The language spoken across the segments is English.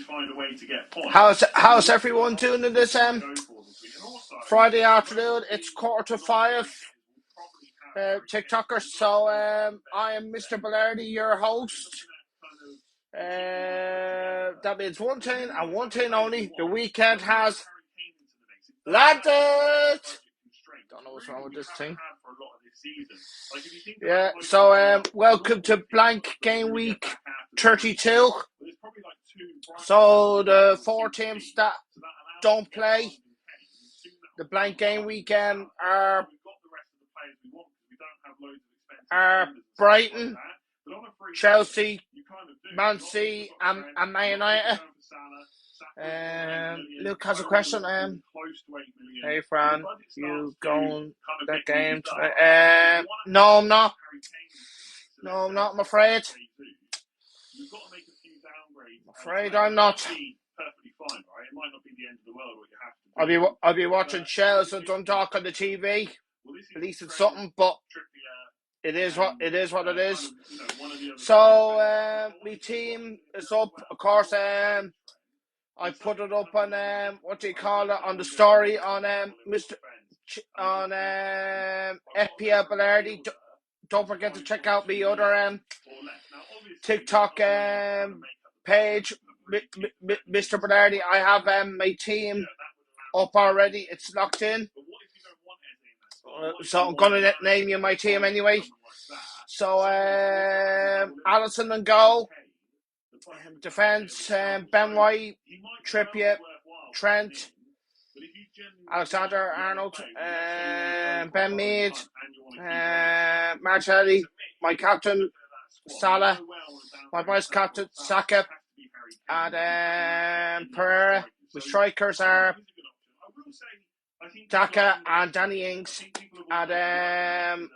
find a way to get points. How's everyone doing in this Friday afternoon? It's 4:45. TikTokers. So I am Mr. Bellardi, your host. That means one thing and one thing only. The weekend has landed. Don't know what's wrong with this thing. Yeah. So welcome to blank game week 32. So the four teams that don't play the blank game weekend are Brighton, Chelsea, Man City, and Man United. Luke has a question. Hey, Fran, you going that game tonight? No, I'm not. No, I'm not. I'm afraid. I'm not. I'll be watching Chelsea and Dundalk on the TV. At least it's something, but it is what it is. So my team is up. Of course, I put it up on on the story on FPL Bellardi. Don't forget to check out my other TikTok page, Mr. Bellardi. I have my team up already. It's locked in. So I'm gonna name you my team anyway. So Alisson and goal. Defence, Ben White, Trippier, Trent, Alexander-Arnold, Ben Mead, Martinelli, my captain, Salah, my vice captain, Saka, and Pereira. The strikers are Daka and Danny Ings, and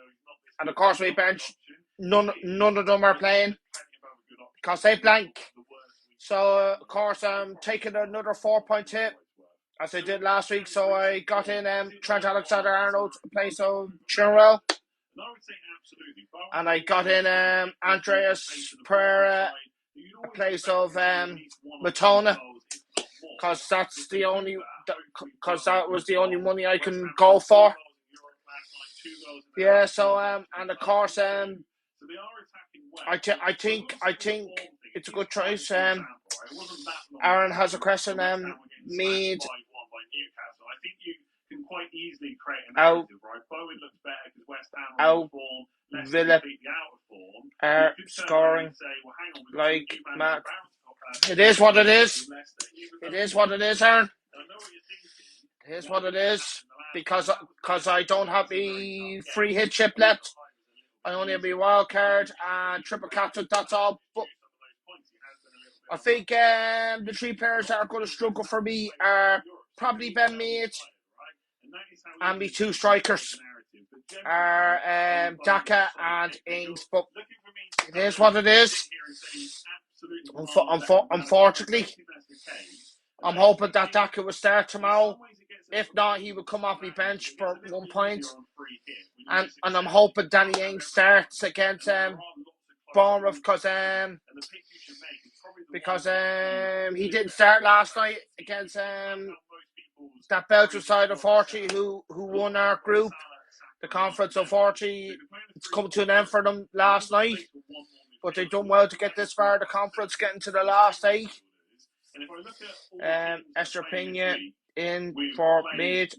of course we bench. None of them are playing because they blank. So of course I'm taking another 4-point hit as I did last week. So I got in Trent Alexander-Arnold in place of Chilwell, and I got in Andreas Pereira in place of Matona, because that was the only money I can go for. Yeah. So and of course I think it's a good choice. Aaron has a question. Mead out Villa scoring like Matt. It is what it is. It is what it is, Aaron. It is what it is, because I don't have the free hit chip left. I only have my wild card and triple captain. That's all. But I think the three players that are going to struggle for me are probably Ben Mead, and me two strikers are Daka and Ings. But it is what it is. Unfortunately, I'm hoping that Daka will start tomorrow. If not, he will come off my bench for 1 point. And I'm hoping Danny Ings starts against Bournemouth, because he didn't start last night against that Belgian side, unfortunately, who won our group, the conference. Unfortunately, it's come to an end for them last night, but they've done well to get this far in the conference, getting to the last 8. Esther Pena in for Mead.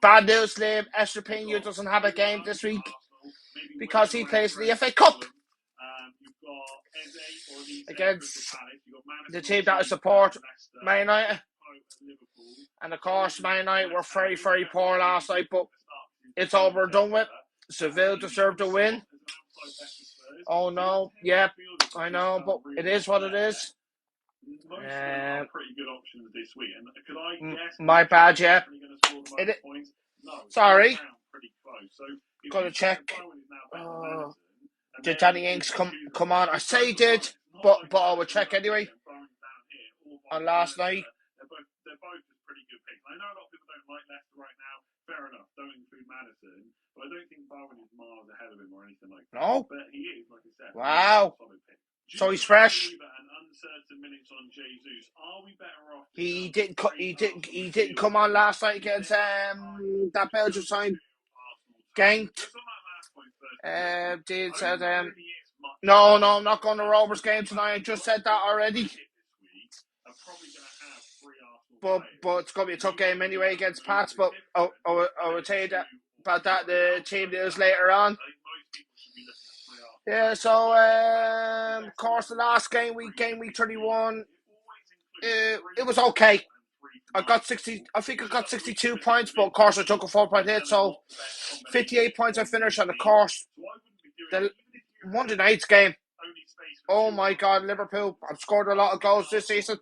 Bad news, Liam. Esther Pena doesn't have a game this week because he plays in the FA Cup against the team that I support, Man United. And of course, Man United were very, very poor last night, but it's over and done with. Seville deserved to win. Oh no, yeah, I know, but it is what it is. My bad, yeah. Sorry. Gotta check. Did Danny Ings come on? I say he did, but I will check anyway. On last night. They're both pretty good picks. I know a lot of people don't like Leicester right now. Fair enough. Don't include Maddison, but I don't think Bowen is miles ahead of him or anything like that. No. But he is, like I said. Wow. So he's fresh. He didn't come on last night against that Belgian side. Ganked. Dean said no, I'm not going to Rovers game tonight. I just said that already. But it's going to be a tough game anyway against Pats. But I will tell you that about that the team news later on. Yeah, so of course the last game week 31, it was okay. I got 62 points, but of course I took a 4-point hit, so 58 points I finished. And of course, the Monday night's game. Oh my God, Liverpool! I've scored a lot of goals this season.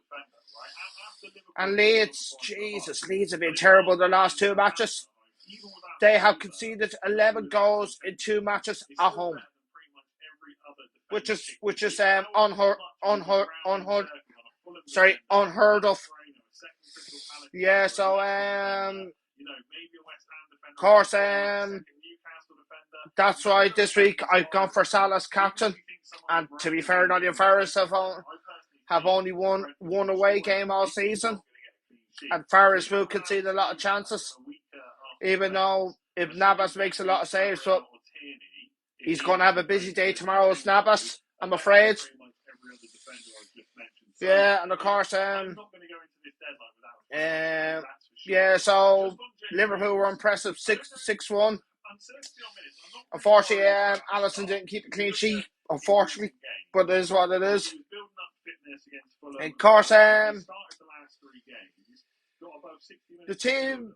And Leeds have been terrible the last two matches. They have conceded 11 goals in 2 matches at home, which is unheard of. Yeah, so of course that's why this week I've gone for Salah's captain. And to be fair, Nottingham Forest have only won one away game all season, and Forest will concede a lot of chances. Even though if Navas makes a lot of saves, but he's going to have a busy day tomorrow with Navas, I'm afraid. Yeah, and of course, so Liverpool were impressive, 6-1. Unfortunately, Alisson didn't keep a clean sheet, unfortunately, but it is what it is. And of course, the team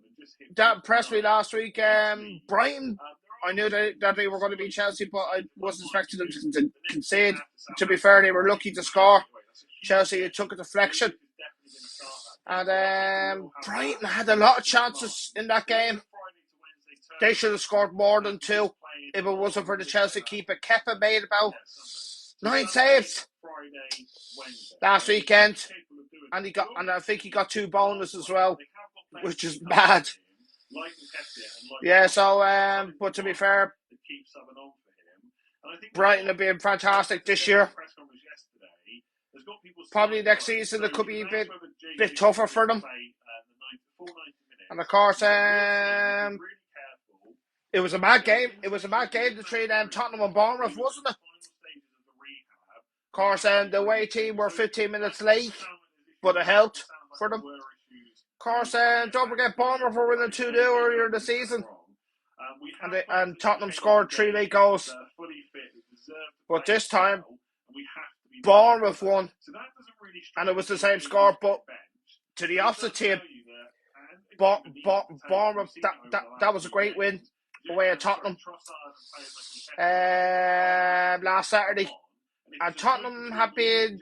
that impressed me last week, Brighton. I knew that they were going to beat Chelsea, but I wasn't expecting them to concede. To be fair, they were lucky to score. Chelsea took a deflection. And Brighton had a lot of chances in that game. They should have scored more than 2 if it wasn't for the Chelsea keeper. Kepa made about 9 saves last weekend. And I think he got 2 bonuses as well, which is bad. Yeah, so but to be fair, Brighton have been fantastic this year. Probably next season it could be a bit tougher for them. And of course, it was a mad game. It was a mad game between Tottenham and Bournemouth, wasn't it? Of course, the away team were 15 minutes late, but it helped for them. Of course, don't forget Bournemouth were winning 2-0 earlier in the season. And Tottenham scored 3 late goals. But this time, Bournemouth won. And it was the same score, but to the opposite team. Bournemouth, that was a great win away at Tottenham last Saturday. And Tottenham have been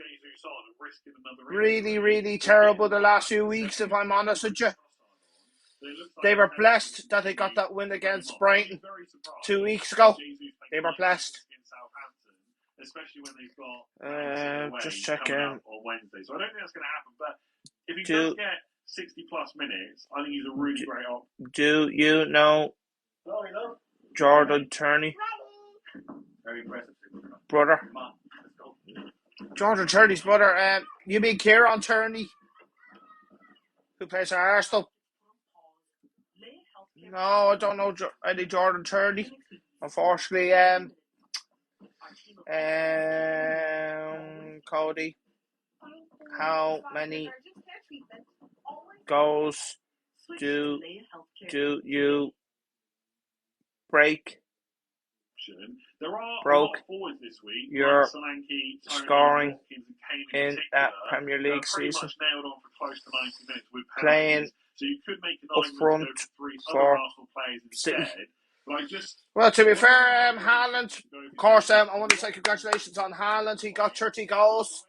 really, really terrible the last few weeks, if I'm honest with you. They were blessed that they got that win against Brighton 2 weeks ago. They were blessed. Just checking. On Wednesday. So I don't think that's going to happen, but if he does get 60 plus minutes, I think he's a really great option. Do you know Jordan Turney? Very impressive. Brother. Jordan Turney's brother. You mean Kieran Turney, who plays for Arsenal? No, I don't know any Jordan Turney. Unfortunately, Cody, how many goals do you broke your scoring in that Premier League season, playing up front for City? Well, to be fair, Haaland, of course, I want to say congratulations on Haaland. He got 30 goals.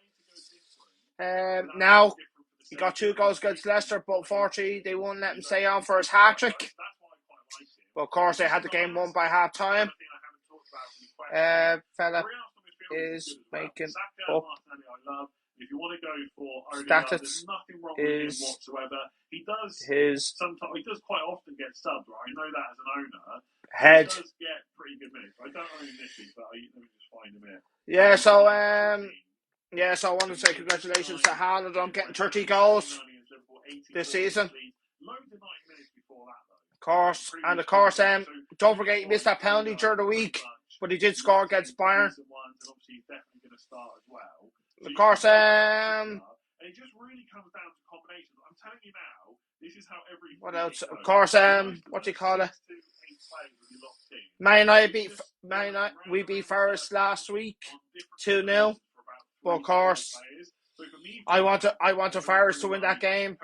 Now, he got 2 goals against Leicester, but unfortunately, they won't let him stay on for his hat-trick. But of course, they had the game won by half-time. Fella is making up stats. He does quite often get subbed, right? I know that as an owner. Head. He does get pretty good minutes. I don't own him this week, but let me just find him here. Yeah, so Yes, I want to say congratulations to Haaland on getting 30 goals this season. Of course, don't forget he missed that penalty during the week, but he did score against Bayern. Of course, what else? Of course, what do you call it? We beat Forest last week, 2-0. But of course, I want Forest to win that game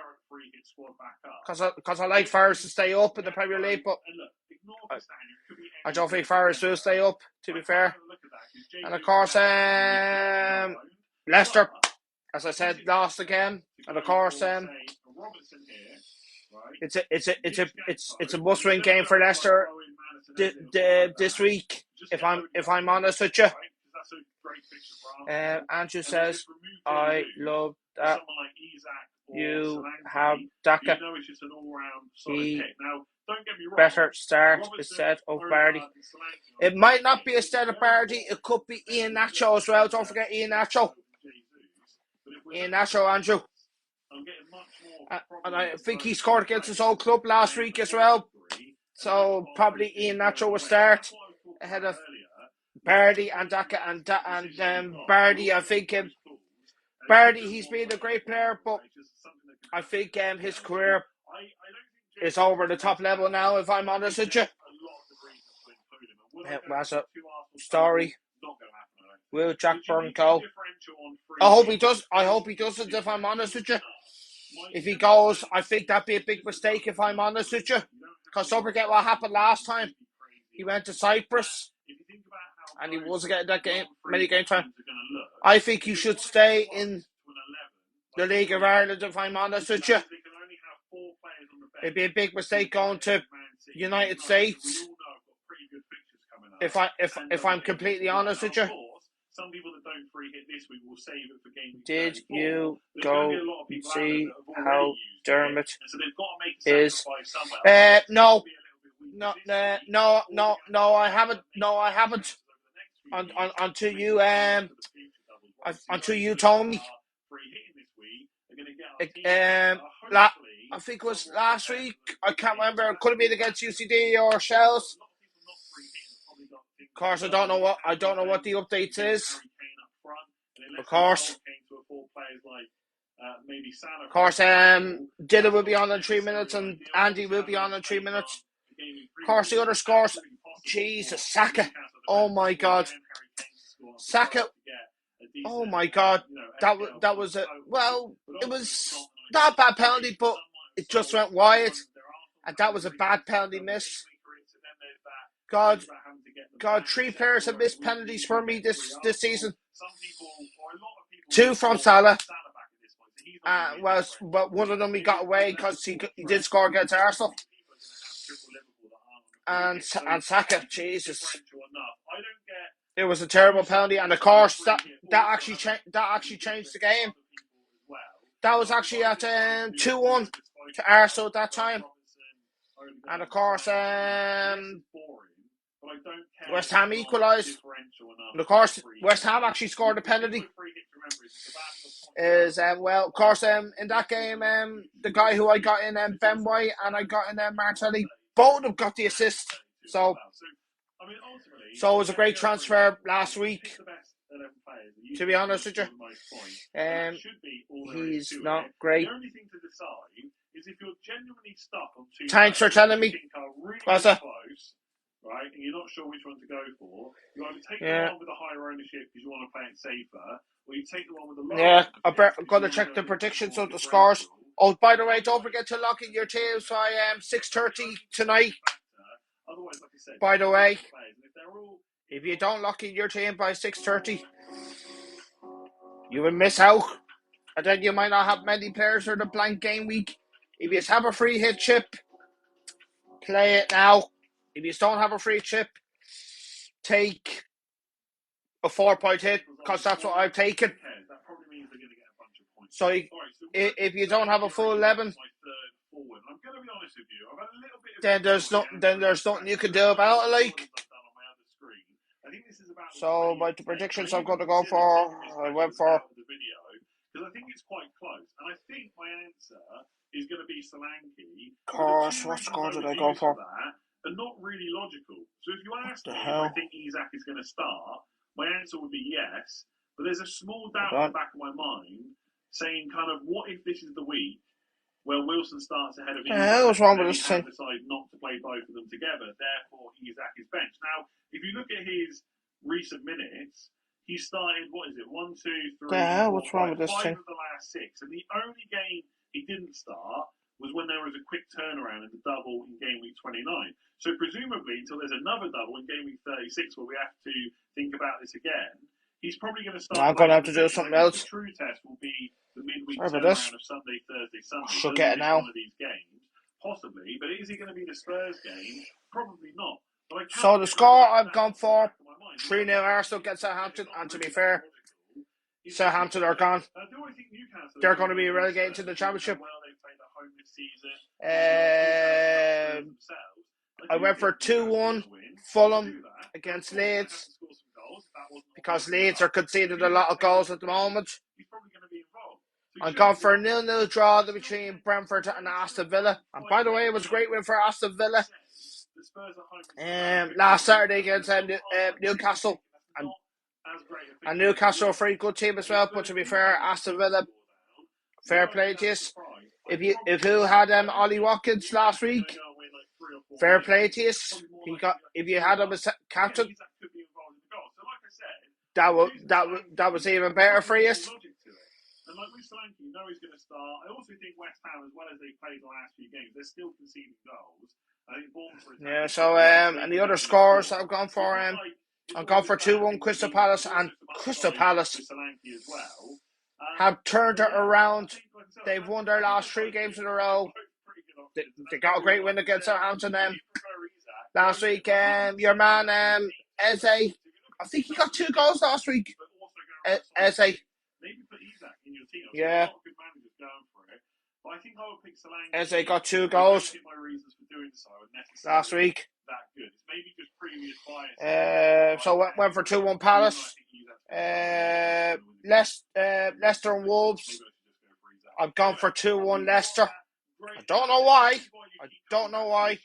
because I like Forest to stay up in the Premier League, but I don't think Forest will stay up, to be fair. And of course, Leicester, as I said, lost again. And of course, it's a must-win game for Leicester this week. If I'm honest with you, Andrew says, I love that you have Daka. He better start instead of Bardi. It might not be instead of Bardi. It could be Iheanacho as well. Don't forget Iheanacho. Andrew. And I think he scored against his old club last week as well. So probably Iheanacho will start ahead of Bardi and Daka and Bardi. I think Bardi, he's been a great player, but I think his career is over the top level now, if I'm honest with you. It was a story. Will Jack Byrne go? I hope he does. I hope he doesn't, if I'm honest with you. If he goes, I think that'd be a big mistake, if I'm honest with you. Because don't forget what happened last time. He went to Cyprus and he wasn't getting that many game time. I think he should stay in the League of Ireland, if I'm honest with you. It'd be a big mistake going to United States. If I'm completely honest with you. Some people that don't free hit this week will save it for game. Did you go see how Dermot is? No, I haven't. No, I haven't. Until you told me. I think it was last week. I can't remember. It could have been against UCD or Shells. Of course, I don't know what the update is. Of course, Dylan will be on in 3 minutes, and Andy will be on in 3 minutes. Of course, the other scores. Jesus, Saka. Oh my God, Saka. Oh my God, that was it was not a bad penalty, but it just went wide, and that was a bad penalty miss. God, 3 players have missed penalties for me this season. 2 from Salah. But one of them he got away because he did score against Arsenal. And Saka, Jesus, it was a terrible penalty, and of course that actually changed the game. That was actually at 2-1 to Arsenal at that time, and of course West Ham equalised. And of course, West Ham actually scored a penalty. Of course, in that game, the guy who I got in Ben White and I got in Martinelli, both of them got the assist. So it was a great transfer last week. To be honest with you, he's not great. Thanks for telling me. What's that? Right, and you're not sure which one to go for. You either take the one with the higher ownership because you want to play it safer, or you take the one with the lower. I'm going to check the predictions of the scores. Oh, by the way, don't forget to lock in your teams by 6:30 tonight. By the way, if you don't lock in your team by 6:30, you will miss out, and then you might not have many players for the blank game week. If you have a free hit chip, play it now. If you don't have a free chip, take a 4-point hit, because that's what I've taken. So if you don't have a full 11, then there's nothing you can do about it. Like, So my predictions I'm going to go for, I went for. Because I think it's quite close, and I think my answer is going to be Solanke. Of course, what score did I go for? That are not really logical. So if you ask me if hell? I think Isak is going to start, my answer would be yes. But there's a small doubt in the back of my mind saying, kind of, what if this is the week where Wilson starts ahead of Isak? The hell was wrong with this thing? Decide not to play both of them together. Therefore, Isak is benched. Now, if you look at his recent minutes, he started, what is it, 1, 2, 3, the hell? 4, What's wrong 5, with this 5 thing? of the last 6. And the only game he didn't start was when there was a quick turnaround in the double in game week 29. So presumably, until there's another double in game week 36 where we have to think about this again, he's probably going to start. I'm going to have to do something else. The true test will be the midweek turnaround of Sunday, Thursday, Sunday. I should get it now. One of these games, possibly, but is he going to be the Spurs game? Probably not. So the score I've gone for 3-0 Arsenal gets Southampton, and to be fair, Southampton are gone. They're going to be relegated to the Championship. I went for 2-1 Fulham against Leeds because Leeds are conceding a lot of goals at the moment. I'm going for a 0-0 draw between Brentford and Aston Villa. And by the way, it was a great win for Aston Villa last Saturday against Newcastle. And Newcastle are a very good team as well. But to be fair, Aston Villa, fair play to you. If you had Ollie Watkins last week, fair play to you. If you had him as captain, that was even better for you. And like with Solanke, you know he's going to start. I also think West Ham, as well as they played the last few games, they're still conceding goals. I think Bournemouth. Yeah. So and the other scores I've gone for I've gone for 2-1 Crystal Palace, and Crystal Palace have turned it around. They've won their last 3 games in a row. They got a great win against Southampton last week. Your man Eze, I think he got 2 goals last week. Eze. Yeah. Eze got 2 goals last week. So went for 2-1 Palace. Leicester and Wolves. I've gone for 2-1 Leicester. I don't know why.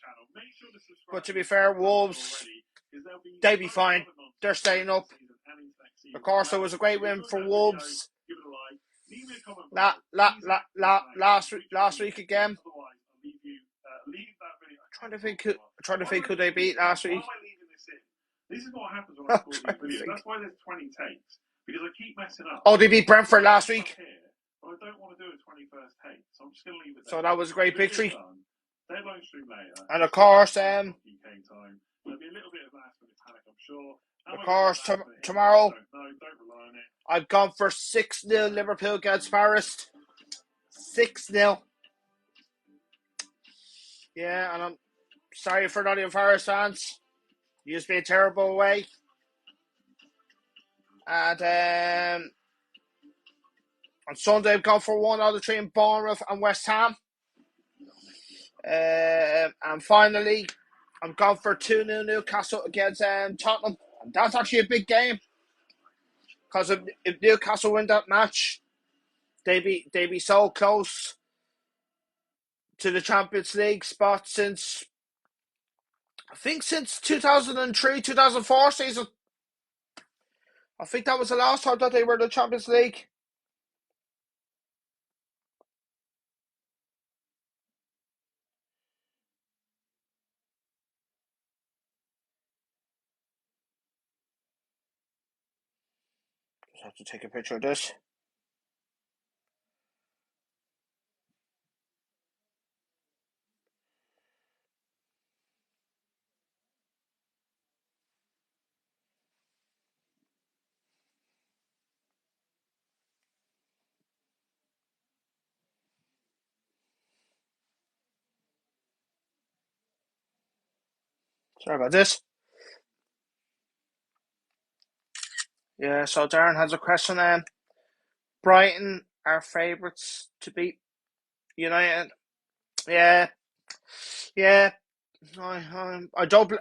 But to be fair, Wolves, they be fine. They're staying up. Of course, it was a great win for Wolves. Last week again. Trying to think who they beat last week. This is what happens when I record these videos. That's why there's 20 takes. Because I keep messing up. Oh, they beat Brentford last week. But I don't want to do a 21st take, so I'm just going to leave it there. So that was a great victory. Deadline stream later. And of course, There'll be a little bit of last minute panic, I'm sure. Of course, tomorrow, don't rely on it. I've gone for 6-0 Liverpool against Forest. 6-0. Yeah, and I'm sorry for Nottingham Forest fans. You've been terrible away. And on Sunday, I've gone for 1 out of 3 in Bournemouth and West Ham. And finally, I'm gone for 2-0 Newcastle against Tottenham. And that's actually a big game. Because if Newcastle win that match, they'd be so close to the Champions League spot since 2003, 2004 season. I think that was the last time that they were in the Champions League. Just have to take a picture of this. Sorry about this. Yeah, so Darren has a question. Brighton are favourites to beat United. Yeah. I don't blame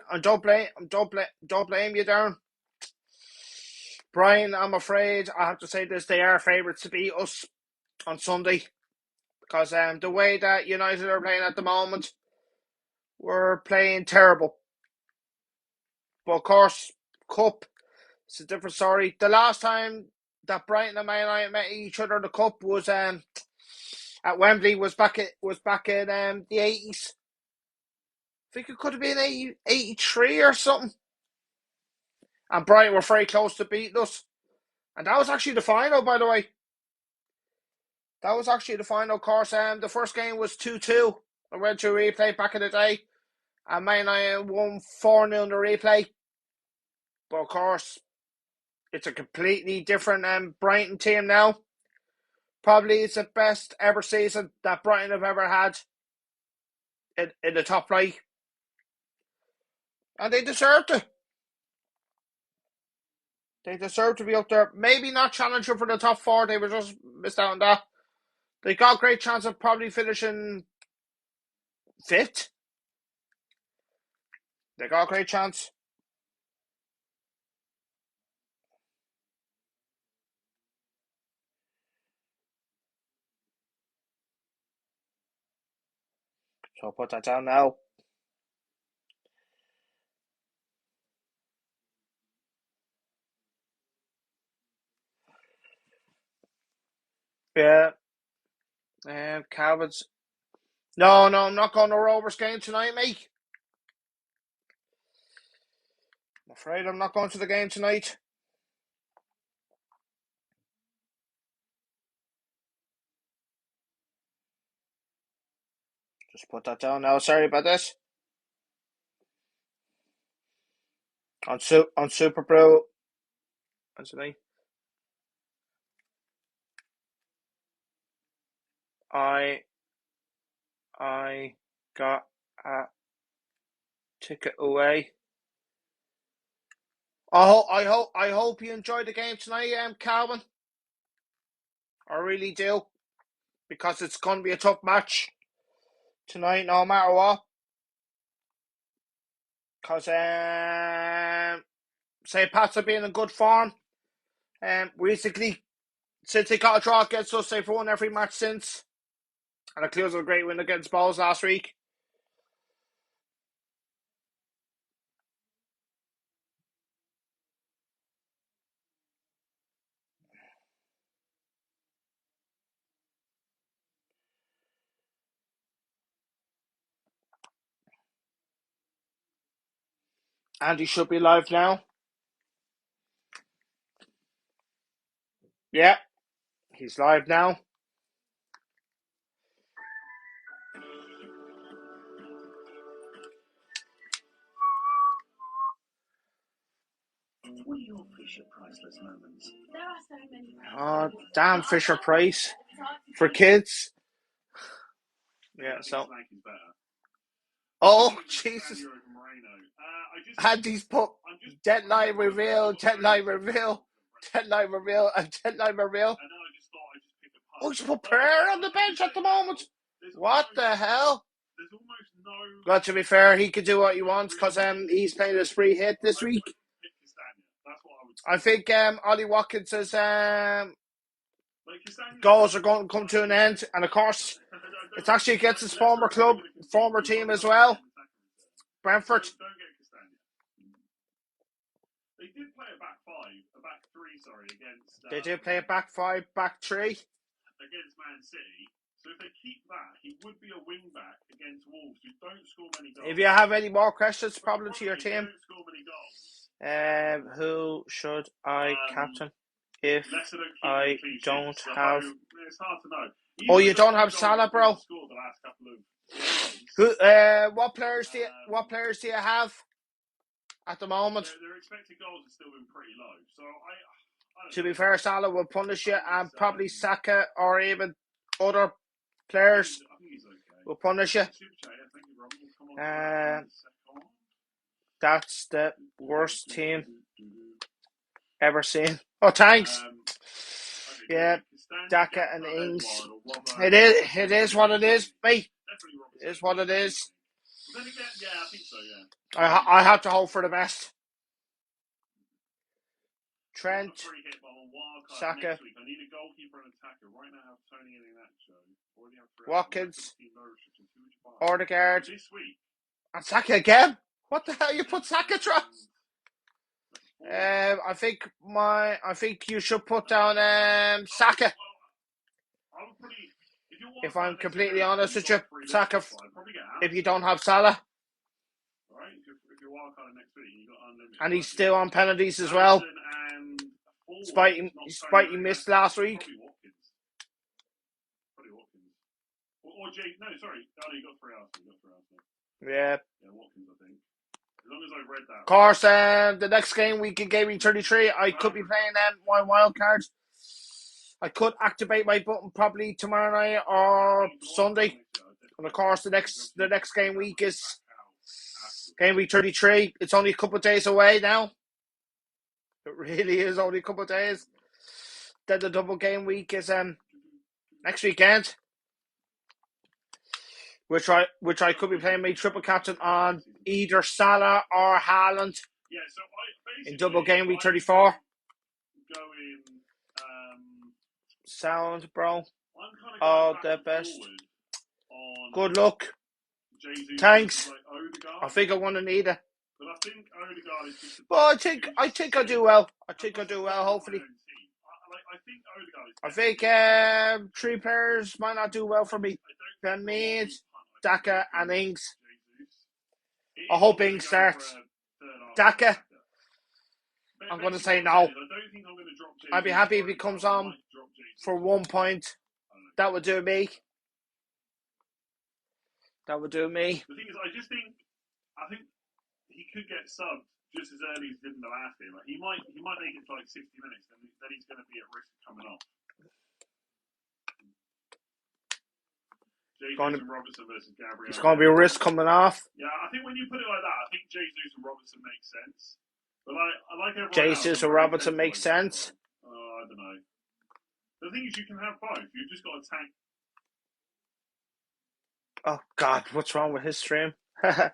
you, Darren. Brian, I'm afraid I have to say this, they are favourites to beat us on Sunday. Because the way that United are playing at the moment, we're playing terrible. But of course, Cup, it's a different story. The last time that Brighton and Man United met each other in the Cup was at Wembley, was back in the 80s. I think it could have been 83 or something. And Brighton were very close to beating us. And that was actually the final, by the way. That was actually the final, of course. The first game was 2-2. I went to a replay back in the day. And Man United won 4-0 in the replay. But of course, it's a completely different Brighton team now. Probably it's the best ever season that Brighton have ever had in the top flight. And they deserved it. They deserve to be up there. Maybe not challenging for the top four. They were just missed out on that. They got a great chance of probably finishing 5th. They got a great chance. So I'll put that down now. Yeah. Calvin's. No, I'm not going to Rovers game tonight, mate. I'm afraid I'm not going to the game tonight. Just put that down now. Sorry about this. On Super Pro. Anthony. I got a ticket away. I hope you enjoyed the game tonight, Calvin. I really do, because it's going to be a tough match tonight, no matter what. Because St. Pat's have been in good form. Recently, since they got a draw against us, they've won every match since. And it includes a great win against Balls last week. And he should be live now. Yeah, he's live now. What are your Fisher Priceless moments? There are so many. Oh, damn Fisher Price. For kids. Yeah, so. Oh, Jesus. Andy's put deadline reveal. Oh, he's put Pereira on the bench at the moment. What the hell? Well, to be fair, he could do what he wants because he's playing his free hit this week. I think Ollie Watkins' goals are going to come to an end, and of course, it's actually against his former club, former team as well, Brentford. They did play a back three, against. They did play a back 5, back 3 against Man City. So if they keep that, he would be a wing back against Wolves, who don't score many goals. If you have any more questions, problem to your team. Who should I captain if I don't have? It's hard to know. Oh, you don't have Salah, bro. Who? What players do you have at the moment? Their expected goals have still been pretty low. So to be fair, Salah will punish you, and probably Saka or even other players will punish you. That's the worst team ever seen. Oh, thanks. Yeah, Daka and Ings. It is what it is, mate. It is what it is. Yeah, I think so, yeah. I have to hope for the best. Trent, Free hit on wild card Saka, next week. I need a goalkeeper and attacker. Right now I have Tony and Inacho. Already have 3 Watkins, no restrictions. Who would you buy? Odegaard, This week. and Saka again. What the hell? You put Saka, Trust? I think you should put down Saka. If I'm completely honest with you, Saka. If you don't have Salah, and he's still on penalties as well. Despite he missed last week. Or Jake, no, sorry. Oh, you got 3 Arsenal. Yeah. Yeah, Watkins, I think. As long as I've read that. Of course, the next game week in Gaming 33, I could be playing my wild cards. I could activate my button probably tomorrow night or Sunday. And of course, the next game week is Game Week 33. It's only a couple of days away now. It really is only a couple of days. Then the double game week is next weekend, which I could be playing my triple captain on either Salah or Haaland. Yeah, so in double game week 34. Going, Sound, bro. All the best. Good luck. Jesus, Thanks. like I think I'm gonna need it. But I think Odegaard is just. But I think I do well. I think I do well. Hopefully. I think 3 players might not do well for me. Van Mead, Daka, and Ings. I hope Ings starts. Daka, I'm going to say no. I'd be happy if he comes on for 1 point. That would do me. That would do me. The thing is, I think he could get subbed just as early as he did in the last game. Like, he might make it to like 60 minutes, and then he's going to be at risk of coming off. Jesus and Robertson versus Gabriel. It's going to be a risk coming off. Yeah, I think when you put it like that, I think Jesus and Robertson makes sense. But I like everyone Jesus and Robertson makes sense. I don't know. The thing is, you can have both. You've just got to tank. Oh, God, what's wrong with his stream? I'll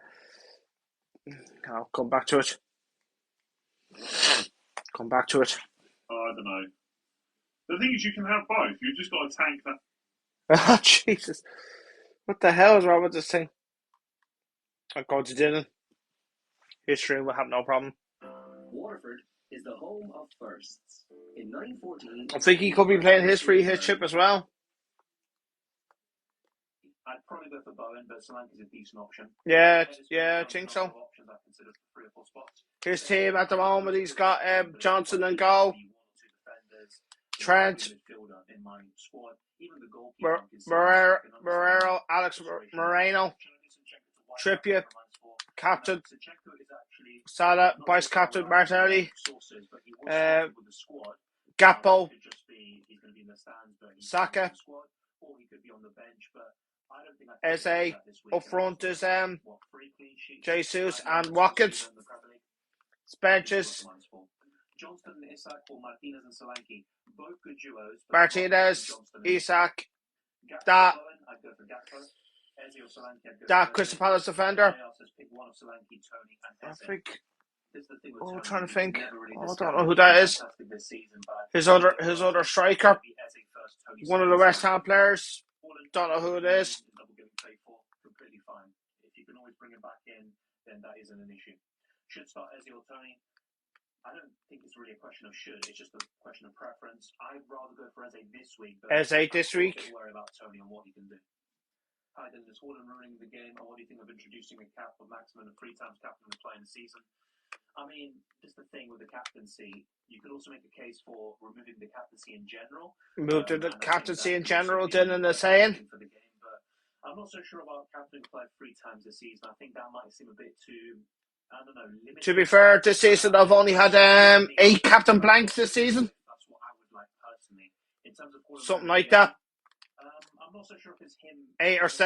come back to it. Come back to it. I don't know. The thing is, you can have both. You've just got to tank that. Oh, Jesus. What the hell is wrong with this thing? I'll go to Dylan. His stream will have no problem. Waterford is the home of firsts. In 914, I think he could be playing his free hit chip as well. I'd probably go for Bowen, but Solanke's a decent option. Yeah, I think so. His team at the moment, he's got Johnson and goal, Trent, Morero, Alex Moreno, Trippier, captain, Salah, vice captain Martinelli, Gakpo, Saka, Eze. Up front is Jesus and Watkins. Benches. Martinez, Isak, that Crystal Palace defender. I think. Oh, I'm trying to think. Oh, I don't know who that is. His other striker. One of the West Ham players. Don't know who it is. Completely fine. If you can always bring him back in, then that isn't an issue. Should start Eze or Tony. I don't think it's really a question of should. It's just a question of preference. I'd rather go for Eze this week. Eze this week. Worry about Tony and what he can do. Hi, then, is Haaland ruining the game? And what do you think of introducing a cap of maximum of 3 times captain to play in the season? I mean, just the thing with the captaincy, you could also make a case for removing the captaincy in general. Move to the captaincy in general, Dylan is saying. For the game, but I'm not so sure about captain played 3 times this season. I think that might seem a bit too, I don't know, limited. To be fair, this season I've only had 8 captain blanks this season. That's what I would like personally. In terms of something like that. I'm not so sure if it's him. 8 or 9.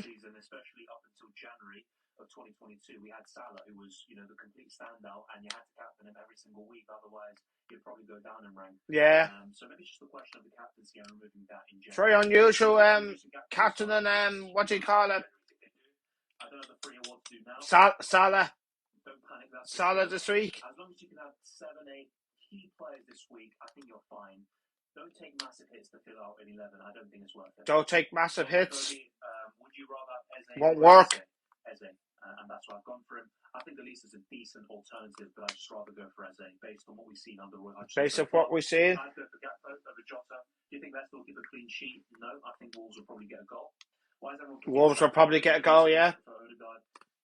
Season, especially up until January of 2022, we had Salah, who was, the complete standout, and you had to captain him every single week. Otherwise, he'd probably go down in rank. Yeah. So maybe it's just a question of the captaincy and removing that in general. Very unusual. Captain and what do you call it? I don't know the 3 or what to do now. Salah. Don't panic. Salah this week. As long as you can have 7, 8 key players this week, I think you're fine. Don't take massive hits to fill out an 11. I don't think it's worth it. Don't take massive hits. Would you rather Eze? Won't work. Eze. And that's why I've gone for him. I think Elise is a decent alternative, but I'd just rather go for Eze based on what we've seen under Roy Hodgson. Based on what we've seen. I'd go for Gakpo over Jota. Do you think Leicester will give a clean sheet? No, I think Wolves will probably get a goal. Why is everyone Wolves will probably get a goal, yeah.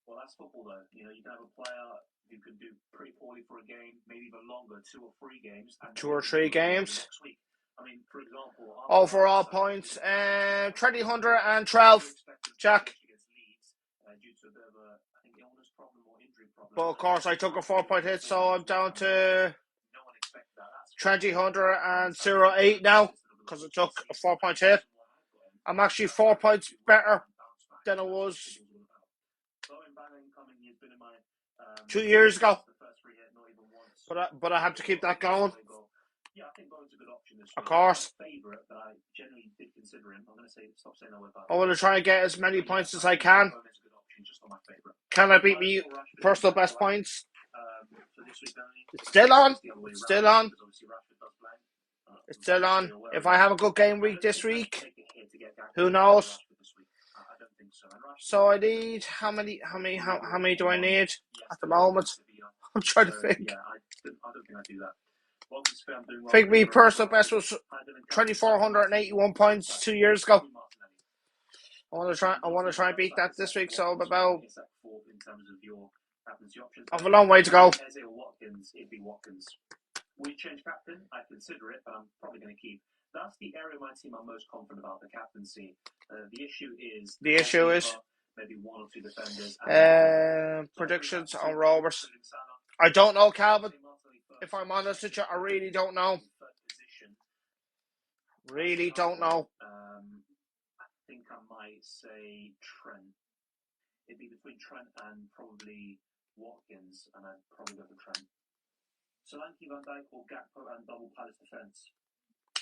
Well, that's football, though. You know, you can have a player who can do pretty poorly for a game, maybe even longer, 2 or 3 games. And 2 or 3 games. Next week. I mean, for example, overall points, 312, Jack. Due to a bit of a, I think, illness problem or injury problem. But of course, I took a 4-point hit, so I'm down to 308 now because I took a 4-point hit. I'm actually 4 points better than I was 2 years ago. But I have to keep that going. Yeah, I think Bowen's a good option this week. Of course. Favorite, but I generally did consider him. I'm going to say stop saying that without. I want to try and get as many points as I can. Can I beat me personal best points? It's still on. It's still on. It's still on. If I have a good game week this week, who knows? So I need how many do I need at the moment? I'm trying to think. I don't think I do that. I think my personal best was 2,481 points 2 years ago. I want to try and beat that this week. So I'm about. I have a long way to go. Eze or Watkins, it'd be Watkins. Would you change captain? I consider it, but I'm probably going to keep. That's the area of my team I'm most confident about, the captaincy. The issue is maybe 1 or 2 defenders. Predictions on Rovers. I don't know, Calvin. If I'm honest with you, I really don't know. Really don't know. I think I might say Trent. It'd be between Trent and probably Watkins, and I'd probably go for Trent. Solanke, Van Dijk, or Gakpo and double Palace defence.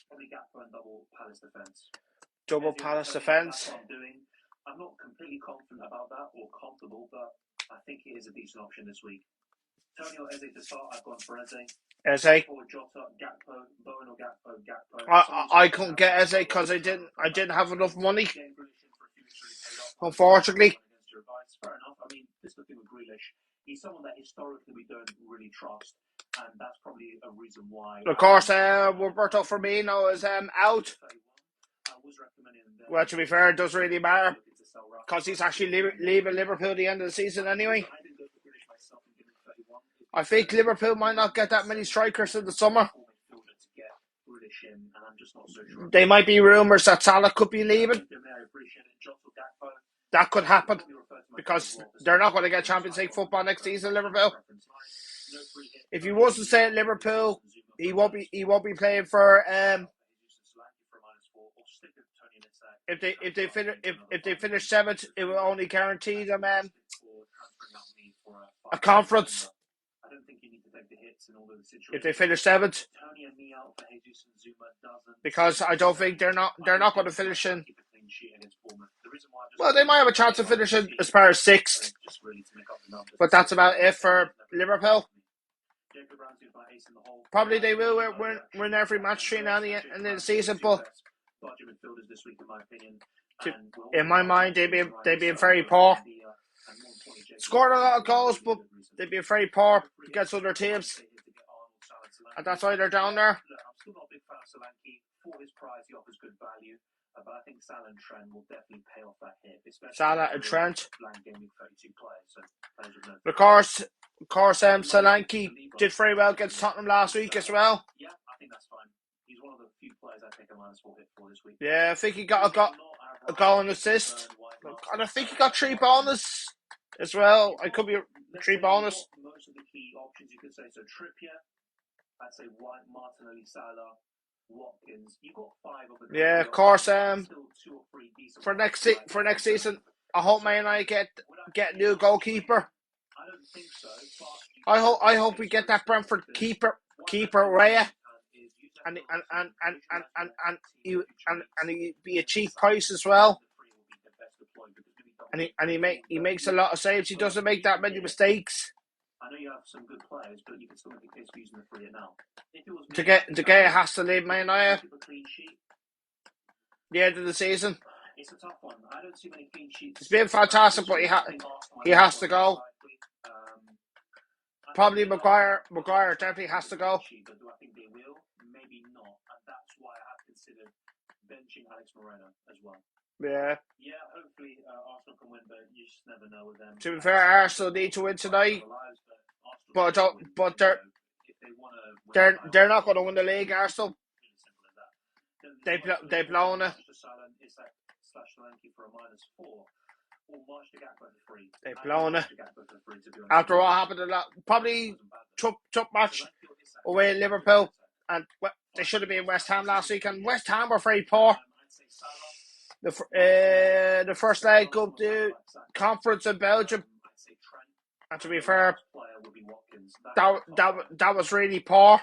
Probably Gakpo and double Palace defence. Double Palace defence. I'm not completely confident about that or comfortable, but I think it is a decent option this week. Tony or Eze to start, I've gone for Eze. Eze. Or Jota, Gakpo, Bowen or Gakpo. I couldn't get Eze because I didn't have enough money. Unfortunately. Fair enough. I mean, this is the thing with Grealish. He's someone that historically we don't really trust, and that's probably a reason why. Of course, Roberto Firmino is out. Well, to be fair, it doesn't really matter because he's actually leaving Liverpool at the end of the season anyway. I think Liverpool might not get that many strikers in the summer. They might be rumours that Salah could be leaving. That could happen because they're not going to get Champions League football next season, Liverpool. If he was to stay at Liverpool, he won't be playing for if they finish 7th, it will only guarantee them a conference. If they finish 7th, because I don't think they're not going to finish in. Well, they might have a chance of finishing as far as 6th, but that's about it for Liverpool. Probably they will win every match 3-0 in the season, but in my mind, they've been very poor. Scored a lot of goals, but they've been very poor against other teams, and that's why they're down there. I'm still not a big fan of Solanke. For his price, he offers good value, but I think Salah and Trent will definitely pay off that hit. Salah and Trent. Of course, Solanke did very well against Tottenham last week as well. Yeah, I think that's fine. He's one of the few players I take a -4 hit for this week. Yeah, I think he got a goal and assist, and I think he got 3 bonus as well. I could be 3 bonus. Most of the key options you could say. So Trippier, I'd say White, Martinelli, Salah, Watkins. You got 5 of the. Yeah, of course. For next season, I hope Man United get a new goalkeeper. I don't think so. I hope we get that Brentford keeper Raya, and he be a cheap price as well. And he makes a lot of saves. He doesn't make that many mistakes. I know you have some good players, but you can still make a case for using the free hit now. If it was De Gea has to leave Man United. The end of the season. It's a tough one. I don't see many clean sheets. It's been fantastic, but he has to go. Probably Maguire definitely has to go. But do I think they will? Maybe not. And that's why I have considered benching Alex Moreno as well. Yeah. Yeah, hopefully Arsenal can win, but you just never know with them. To be fair, Arsenal need to win tonight. But they're not going to win the league, Arsenal. They've blown it. They've blown it. After what happened, probably tough match away in Liverpool, and they should have been West Ham last week, and West Ham were very poor. The first leg of the conference in Belgium, and to be fair, that was really poor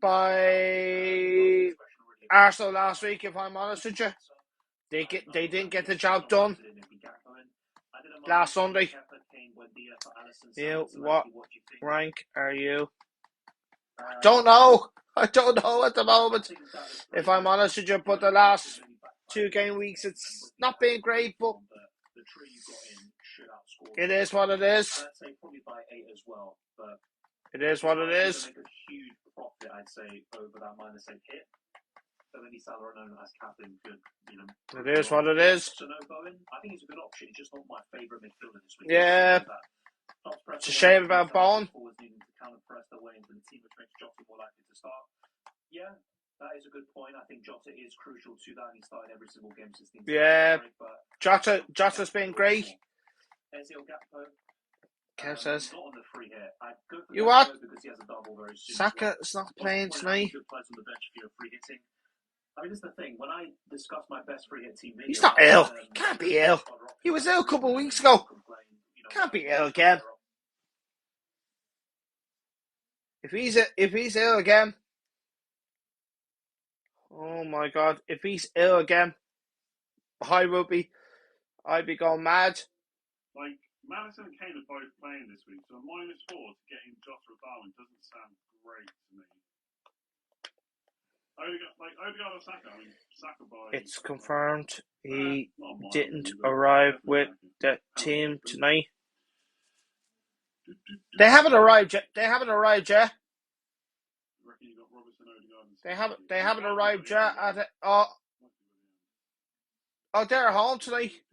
by Arsenal last week. If I'm honest with you, they didn't get the job done last Sunday. What rank are you? I don't know at the moment, if I'm honest with you, but the last 2 game weeks it's not been great, but it is what it is. It is what it is. Huge profit, I'd say, over that -8 hit. So maybe Salah as captain could, It is what it is. So no Bowen. I think he's a good option. He's just not my favourite midfielder this week. Yeah. It's a shame about Bowen. Needing to counter press their way into the team, which makes Jota more likely to start. Yeah, that is a good point. I think Jota is crucial to that. He started every single game since the Jota's been great. Ezio Gakpo. Kev says. Not on the free hit. I'd go for you what? Because he has a double very soon. Saka's not playing tonight. Good players on the bench for free hitting. I mean, this is the thing. When I discuss my best free hit team, he's not ill. He can't be ill. He was ill a couple of weeks ago. Can't be ill again. If he's ill again, oh my God! If he's ill again, I'd be going mad. Like Maddison and Kane are both playing this week, so a -4 to get in Jota or Darwin doesn't sound great to me. Odegaard or Saka? I mean, Saka by. It's confirmed he didn't arrive with the team tonight. They haven't arrived yet. They haven't arrived yet. They haven't arrived yet. They're home tonight.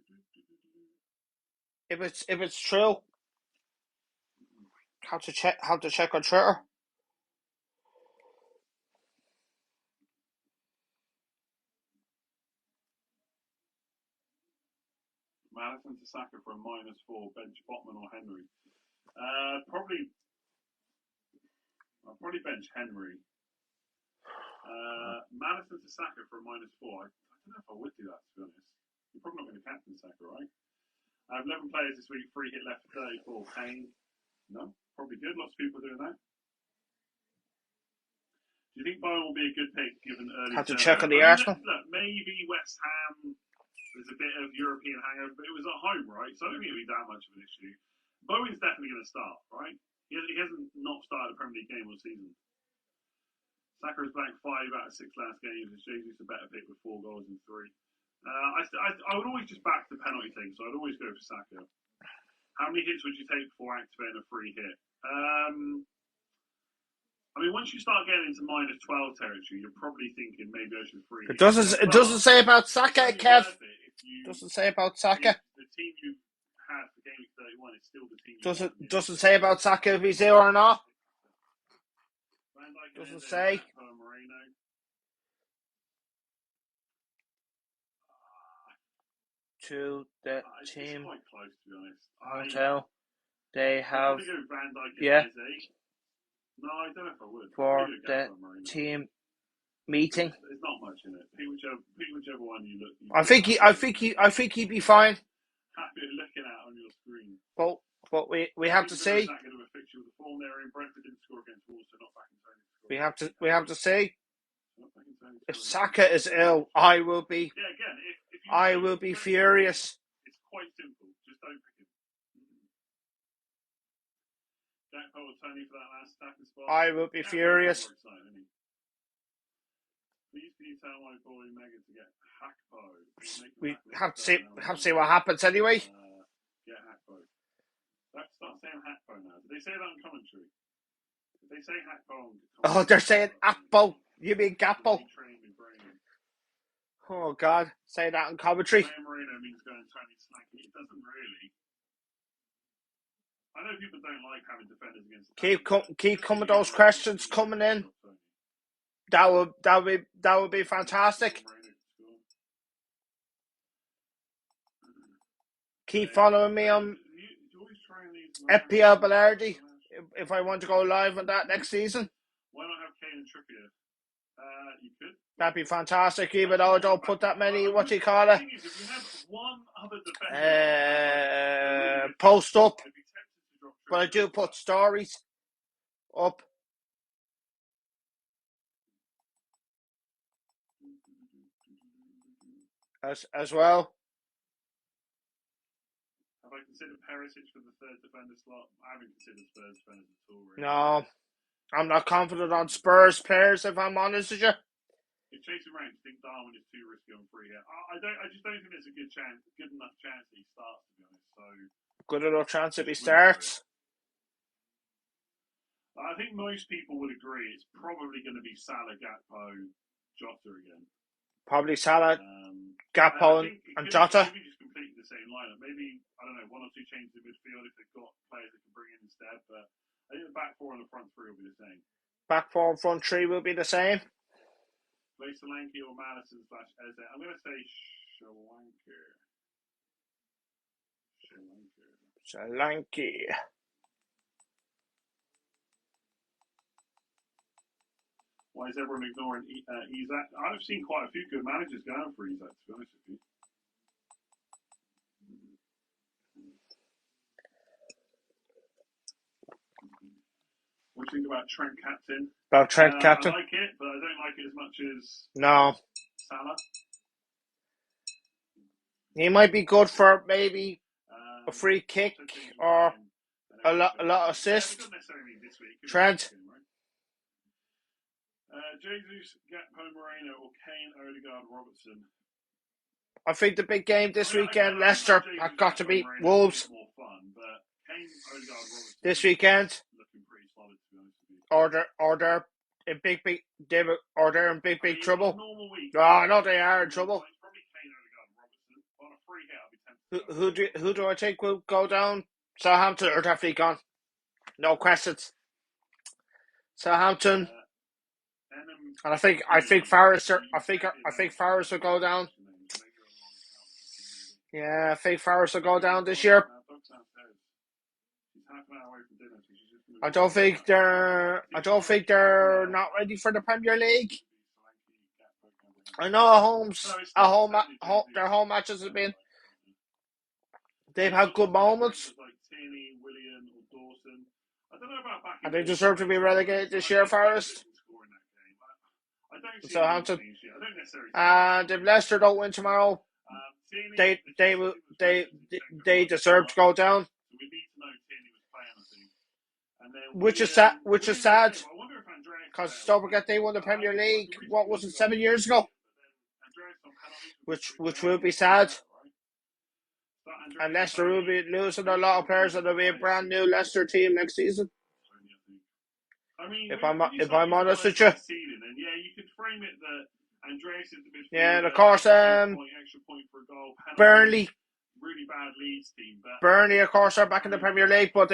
If it's true, how to check on Twitter. Maddison to Saka for a -4, bench Botman or Henry. I'll probably bench Henry. Maddison to Saka for a -4. I don't know if I would do that, to be honest. You're probably not going to captain Saka, right? I have 11 players this week, free hit left for 34. Kane, no, probably good. Lots of people doing that. Do you think Bowen will be a good pick given early? Have to check on the Arsenal. Look, maybe West Ham. There's a bit of European hangover, but it was at home, right? So I don't think it'll be that much of an issue. Bowen's definitely going to start, right? He hasn't not started a Premier League game all season. Saka has blanked 5 out of 6 last games, and Jesus a better pick with 4 goals and 3. I would always just back the penalty thing, so I'd always go for Saka. How many hits would you take before activating a free hit? I mean, once you start getting into -12 territory, you're probably thinking maybe I should free hit. It doesn't say about Saka, Kev. Doesn't say about Saka. The team you had for game week 31 is still the team. Doesn't say about Saka if he's there or not. Doesn't say. To the team quite close, to be honest. hotel they have No, I don't know if I would. for the team meeting. There's not much in it. Pick whichever one you look. I think he'd be fine. Happy looking at on your screen. But we have to see. We have to see. If Saka is ill, I will be. Yeah, again, I will be furious. It's quite simple. Just don't pick him. I would be furious. Please can you tell my boy Megan to get Hackpo? We have to see what happens anyway. Get Hackpo. Let's start saying Hackpo now. Did they say that on commentary? Did they say Hackpo? Oh, they're saying Akpo. You mean Gakpo? Oh God, say that on commentary. Marino means going Tony Slanky. It doesn't really. I know people don't like having defenders against. Keep coming. Those questions coming in. That would be fantastic. Keep following me on FPL Ballardi if I want to go live on that next season. Why not have Kane and Trippier? You could. That'd be fantastic, even though I don't put that many, what do you call it? Post up. But I do put stories up. As well. Have I considered Perisic for the third defender slot? I haven't considered Spurs defenders at all. Really. No, I'm not confident on Spurs players, if I'm honest with you. If chasing rank, I think Darwin is too risky on free hit. I just don't think there's a good enough chance that he starts, to be honest. So good enough chance if he starts. I think most people would agree it's probably going to be Salah, Gakpo, Jota again. Probably Salah, Gakpo, and Jota. Maybe just completely the same lineup. Maybe, I don't know, one or two changes in midfield if they've got players they can bring in instead. But I think the back four and the front three will be the same. Back four and front three will be the same. Play Solanke or Madison / Eze. I'm going to say Solanke. Why is everyone ignoring Isak? I've seen quite a few good managers going for Isak, to be honest with you. What do you think about Trent captain? About Trent captain? I like it, but I don't like it as much as Salah. He might be good for maybe a free kick or a lot of assists. Trent. Jesus, Gakpo, Moreno, or Kane, Odegaard, Robertson. I think the big game this weekend, Leicester have got to beat Wolves. More fun, but Kane, Odegaard, Robertson this weekend. Looking pretty solid, to be honest with you. Or they're in big trouble. No, they are in trouble. Probably Kane, Odegaard, Robertson. On a free hit, I'll be tempted. Who do I think will go down? Southampton are definitely gone. No questions. Southampton. And I think Forrester. I think Forrest will go down. Yeah, I think Forrest will go down this year. I don't think they're not ready for the Premier League. I know their home matches have been. They've had good moments. And they deserve to be relegated this year, Forest. Southampton. And if Leicester don't win tomorrow, they deserve to go down. Which is sad. Because don't forget they won the Premier League. What was it, 7 years ago? Which will be sad. And Leicester will be losing a lot of players, and there'll be a brand new Leicester team next season. I mean, if I'm honest with you. Yeah, you could frame it that Andreas is the midfielder. Yeah, and of course, extra point for a goal. Burnley. Really bad Leeds team. But Burnley, of course, are back in the Premier League, but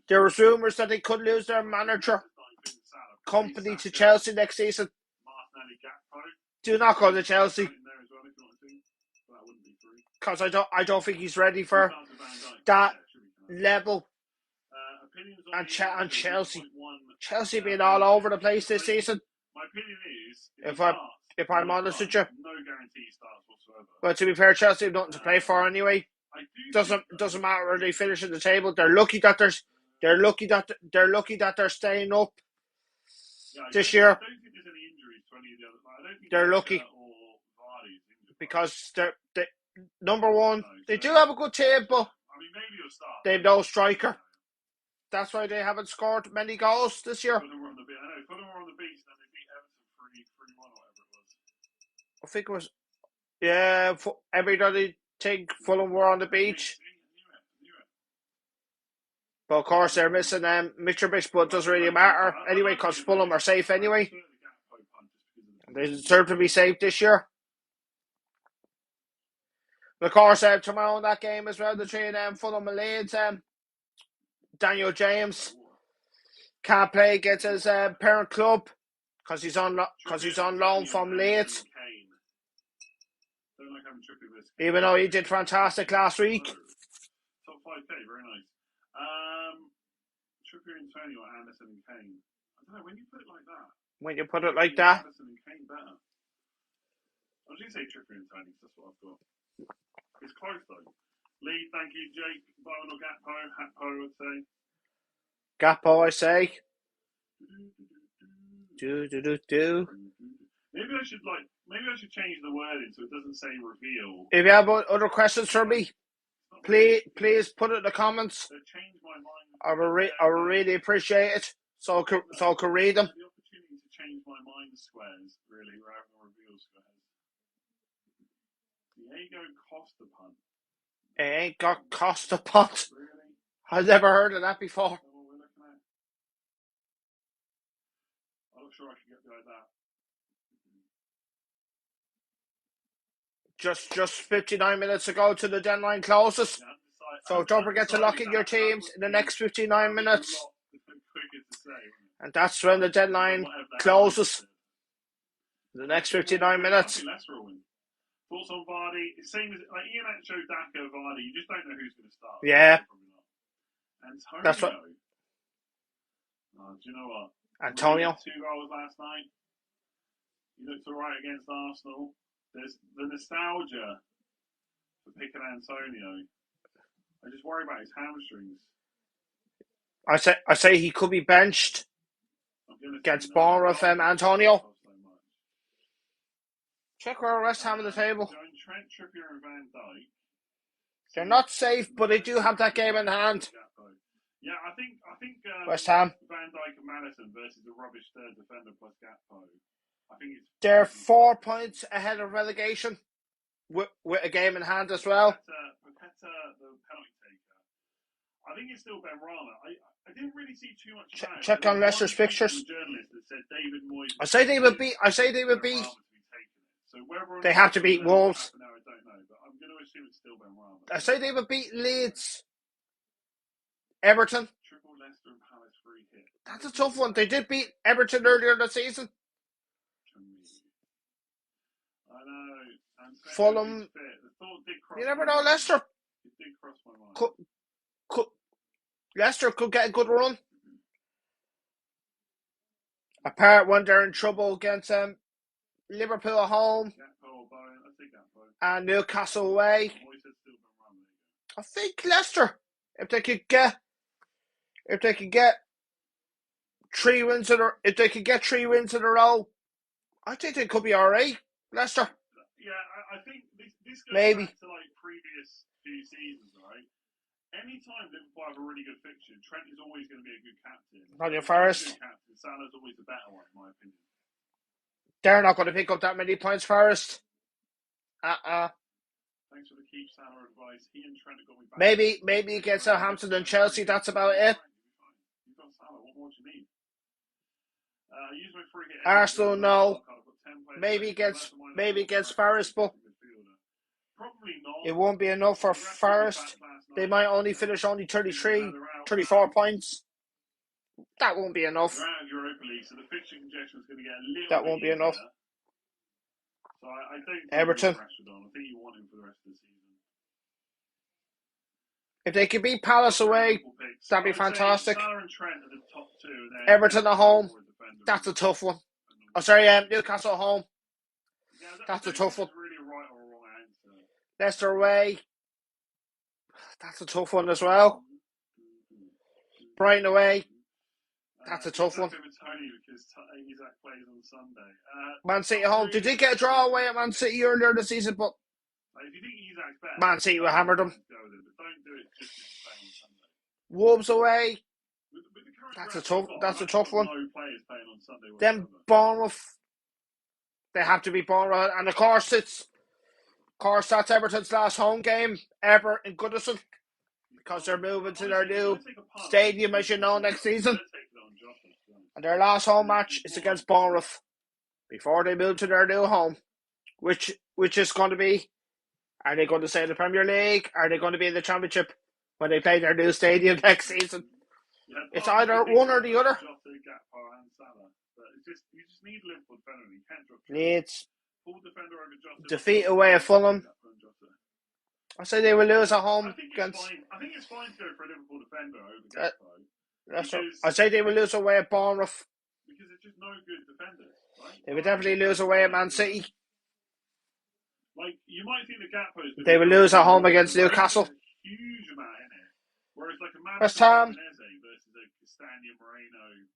there was rumours that they could lose their manager company to Chelsea next season. Do not go to Chelsea. Because I don't think he's ready for that level. And Chelsea being all over the place this season. My opinion is, if I'm honest with you, no guarantee he starts whatsoever. But to be fair, Chelsea have nothing to play for anyway. Doesn't matter where they finish in the table. They're lucky that they're staying up this year. I don't think there's any injuries to any of the other. I don't think they're lucky because they number one. They do have a good team, but maybe you'll start. They have no striker. That's why they haven't scored many goals this year. Fulham were on the beach. I know Fulham were on the beach, and then they beat Everton 3-1 or whatever it was. I think it was. Yeah, everybody think Fulham were on the beach. I knew it. But of course, they're missing Mitrovic, but it doesn't really matter anyway because Fulham are safe anyway. They deserve to be safe this year. And of course, tomorrow in that game as well, between Fulham and Leeds, Daniel James can't play against his parent club because he's on loan from Leeds. Even though he did fantastic last week. Top 5K, very nice. Trippier and Tony or Anderson and Kane. I don't know, when you put it like that. Anderson and Kane better. I was going to say Trippier and Tony, that's what I've got. It's close though. Lee, thank you. Jake, Bowen or Gakpo? Hatpo, I'd say. Gakpo, I say. Do. Maybe I should change the wording so it doesn't say reveal. If you have other questions for me, please put it in the comments. Change my mind. I would really appreciate it, so I can read them. The opportunity to change my mind squares, really, rather than reveal squares. Diego Costa punt. It ain't got Costa punt. Really? I've never heard of that before. That's what we're looking at. I'm not sure I can get behind that. Just 59 minutes ago to the deadline closes. So don't forget to lock in your teams in the next 59 minutes. And that's when the deadline closes. The next 59 minutes. Thoughts on Vardy? It's same as like Iheanacho, Daka, Vardy. You just don't know who's going to start. Yeah. Antonio. That's what. Do you know what? Antonio. 2 goals last night. He looked alright against Arsenal. There's the nostalgia for picking Antonio. I just worry about his hamstrings. I say he could be benched against Bournemouth, Antonio. Check where West Ham on the table. Trent, Trippier and Van Dijk. They're not safe, but they do have that game in hand. Yeah, I think West Ham. Van Dijk and Maddison versus a rubbish third defender plus Gakpo. I think it's. They're 4 points ahead of relegation with a game in hand as well. Paqueta, the penalty taker. I think it's still Ben Rama. I didn't really see too much. Check on Leicester's fixtures. Journalist that said David Moyes. I say they would beat. So whether They have to beat Wolves. I don't know, but I'm going to assume it's still Ben Rama. I say they would beat Leeds. Everton. Triple Leicester and Palace free hit. That's a tough one. They did beat Everton earlier in the season. I know. Fulham. You never know, Leicester. It did cross my mind. Leicester could get a good run. Apart when they're in trouble against Liverpool at home and Newcastle away. I think Leicester, if they could get 3 wins in a row, I think they could be alright. Leicester. Yeah, I think this goes maybe back to like previous few seasons, right? Anytime Liverpool have a really good fixture, Trent is always going to be a good captain. Nottingham Forest. Salah's always the better one, in my opinion. They're not going to pick up that many points, Forest. Thanks for the keep Salah advice. He and Trent have got me back. Maybe against Southampton and Chelsea, that's about it. You've got Salah. What more do you need? Use my free hit. Arsenal, no. Maybe against Forest, but it won't be enough for Forest. They might only finish 34 points. That won't be enough. That won't be enough. So I don't think Everton. I think you want him for the rest of the season. If they could beat Palace away, that'd be fantastic. Salah and Trent are the top 2. Everton at home, that's a tough one. Oh, sorry, Newcastle at home. That's a tough one. Really right or wrong answer. Leicester away. That's a tough one as well. Brighton away. That's a tough one. Because Isaac plays on Sunday. Man City at home. They did get a draw away at Man City earlier in the season, but if you think Isaac's better, Man City will hammer them. Don't do it just on Sunday. Wolves away. That's a tough one. No players playing on Sunday. Then Bournemouth, they have to be Bournemouth, and of course that's Everton's last home game ever in Goodison, because they're moving to their new stadium, as you know, next season. And their last home match is against Bournemouth before they move to their new home, which is going to be, are they going to stay in the Premier League? Are they going to be in the Championship when they play their new stadium next season? It's either one or the other. You just need Liverpool defender. You can't drop Leeds full defender over Jota. defeat away at Fulham. I say they will lose at home against. I think it's fine to go for a Liverpool defender over Gakpo. I say they will lose away at Bournemouth. Because it's just no good defenders, right? They will definitely lose away at Man City. Like, you might think the Gakpo's... They will lose at home against Newcastle. Huge amount in it. Whereas like a man West Ham versus a Castagna, Moreno,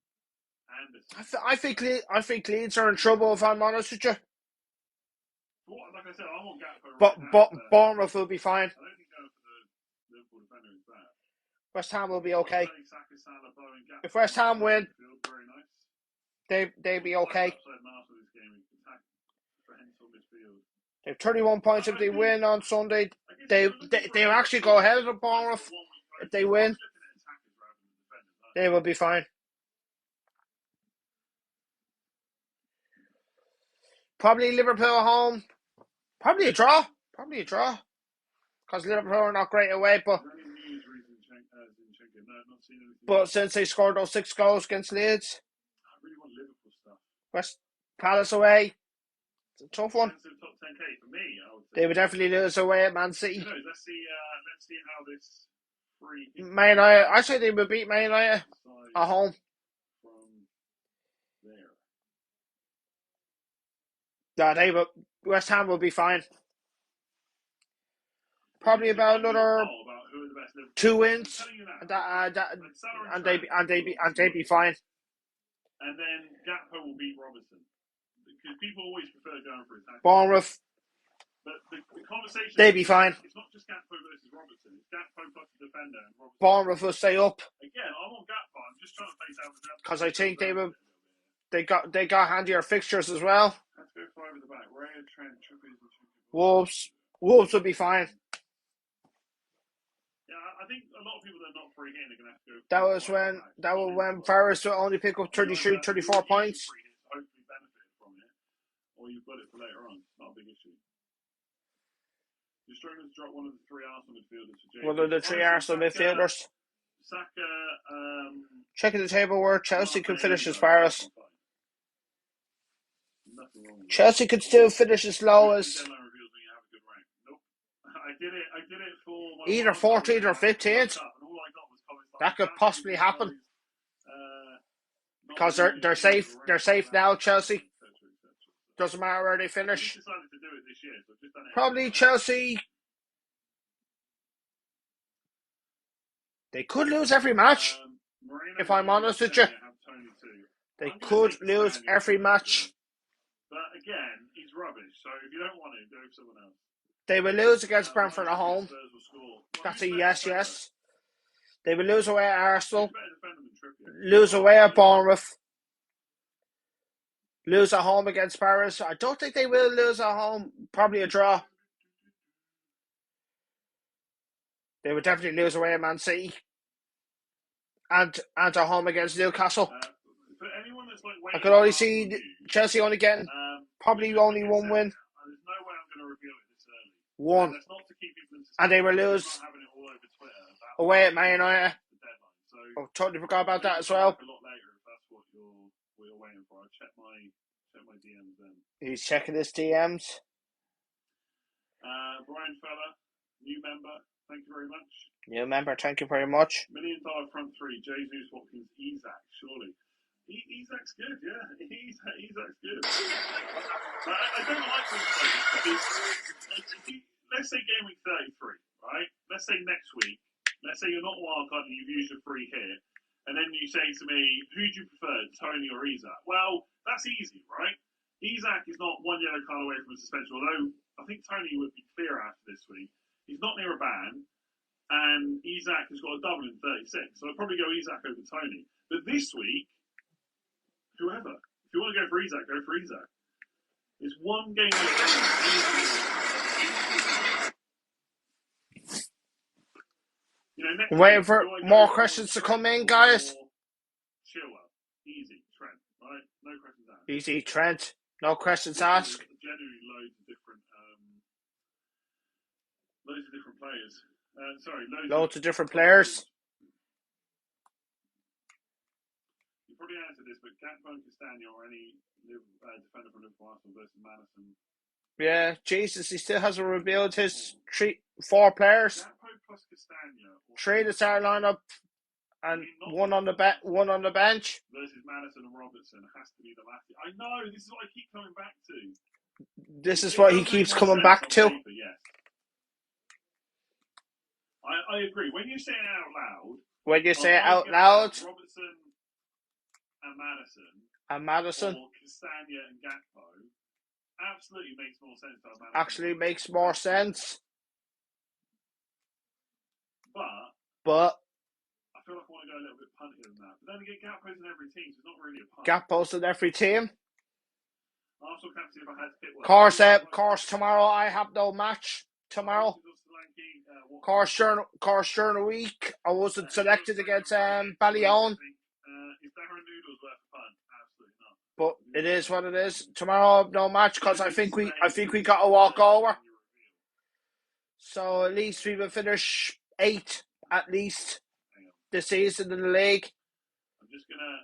Anderson. I think Leeds are in trouble, if I'm honest with you. Like I said, I want Gakpo. But Bournemouth will be fine. I don't think going for the Liverpool defender is bad. West Ham will be okay. If West Ham win, they'll be okay. They have 31 points if they win on Sunday. They'll actually go ahead of the Bournemouth. If they win, they will be fine. Probably Liverpool at home. Probably a draw. Because Liverpool are not great away, but since they scored those 6 goals against Leeds, I really want Liverpool stuff. West Palace away. It's a tough one. Top 10K for me, I would say. They would definitely lose away at Man City. Let's see how this free. Man United, I say they would beat Man United at home. From there. No, they will. West Ham will be fine. Probably about another 2 wins, and they be fine. And then Gakpo will beat Robertson, because people always prefer going for attack. Bournemouth, but the conversation, they be fine. It's not just Gakpo versus Robertson. It's Gakpo plus the defender. And Robertson. Bournemouth will stay up. Again, I want Gakpo. I'm just trying to face out because I think they got handier fixtures as well. Let's go 5 at the back. Raya, Trent, Wolves will be fine. Yeah, I think a lot of people that are not free here are going to have to go. That was when Forest will only pick up 33, 34 points. Hopefully benefit from it, or you've got it for later on. It's not a big issue. You're struggling to drop one of the 3 Arsenal midfielders. One of the 3 Arsenal midfielders. Saka. Checking the table where Chelsea could finish as far as. Chelsea could still finish as low as. I did it for either 14th or 15th. That could possibly happen. Because they're safe. They're safe now, Chelsea. Doesn't matter where they finish. Probably Chelsea. They could lose every match. If I'm honest with you. They could lose every match. But again, he's rubbish. So if you don't want him, go for someone else. They will lose against Brentford at home. That's a yes. They will lose away at Arsenal. Lose away at Bournemouth. Lose at home against Paris. I don't think they will lose at home. Probably a draw. They would definitely lose away at Man City. And at home against Newcastle. I could only see Chelsea only getting probably only 1 win. There's no way I'm going to reveal it this early. 1. And they will lose away at Man United. I totally forgot about that as well. A lot later if that's what you're waiting for. I'll check my DMs then. He's checking his DMs. Brian Fella, new member. Thank you very much. New member, thank you very much. $1 million front 3. Jesus, Watkins, Isak, surely. Isak's good, yeah. Isak's good. I don't like this because let's say game week 33, right? Let's say next week. Let's say you're not wildcard and you've used your free hit, and then you say to me, who do you prefer, Tony or Isak? Well, that's easy, right? Isak is not 1 yellow card away from a suspension, although I think Tony would be clear after this week. He's not near a ban, and Isak has got a double in 36. So I'd probably go Isak over Tony. But this week, whoever. If you want to go for Isak, go for Isak. It's one game. Waiting for more questions to come in, guys. Chilwell. Easy. Trent. Right? No questions asked. Easy. Trent. No questions asked. Generally, loads of different players. Loads of different players. You probably answered this, but Gakpo and Castagna or any defender from Liverpool Arsenal versus Madison. Yeah, Jesus, he still hasn't revealed his 4 players. Gakpo plus Castagna. 3 to start lineup, and one on the bench. Versus Madison and Robertson has to be the last. I know, this is what I keep coming back to. This is what he keeps coming back to. Paper, yes. I agree. When you say it out loud. Robertson and Madison. Or Castagna and Gakpo. Absolutely makes more sense. Actually makes more sense. But I feel like I want to go a little bit puntier than that. But then again, Gakpo's in every team, so it's not really a punt. Gakpo's in every team. Arsenal captain, if I had to pick one. Course, tomorrow I have no match. Tomorrow. Course during the week, I wasn't selected against Ballion. Is Darren Noodles worth a punt? Absolutely not. But it is what it is. Tomorrow no match because I think we got a walk over. So at least we will finish 8th at least this season in the league. I'm just gonna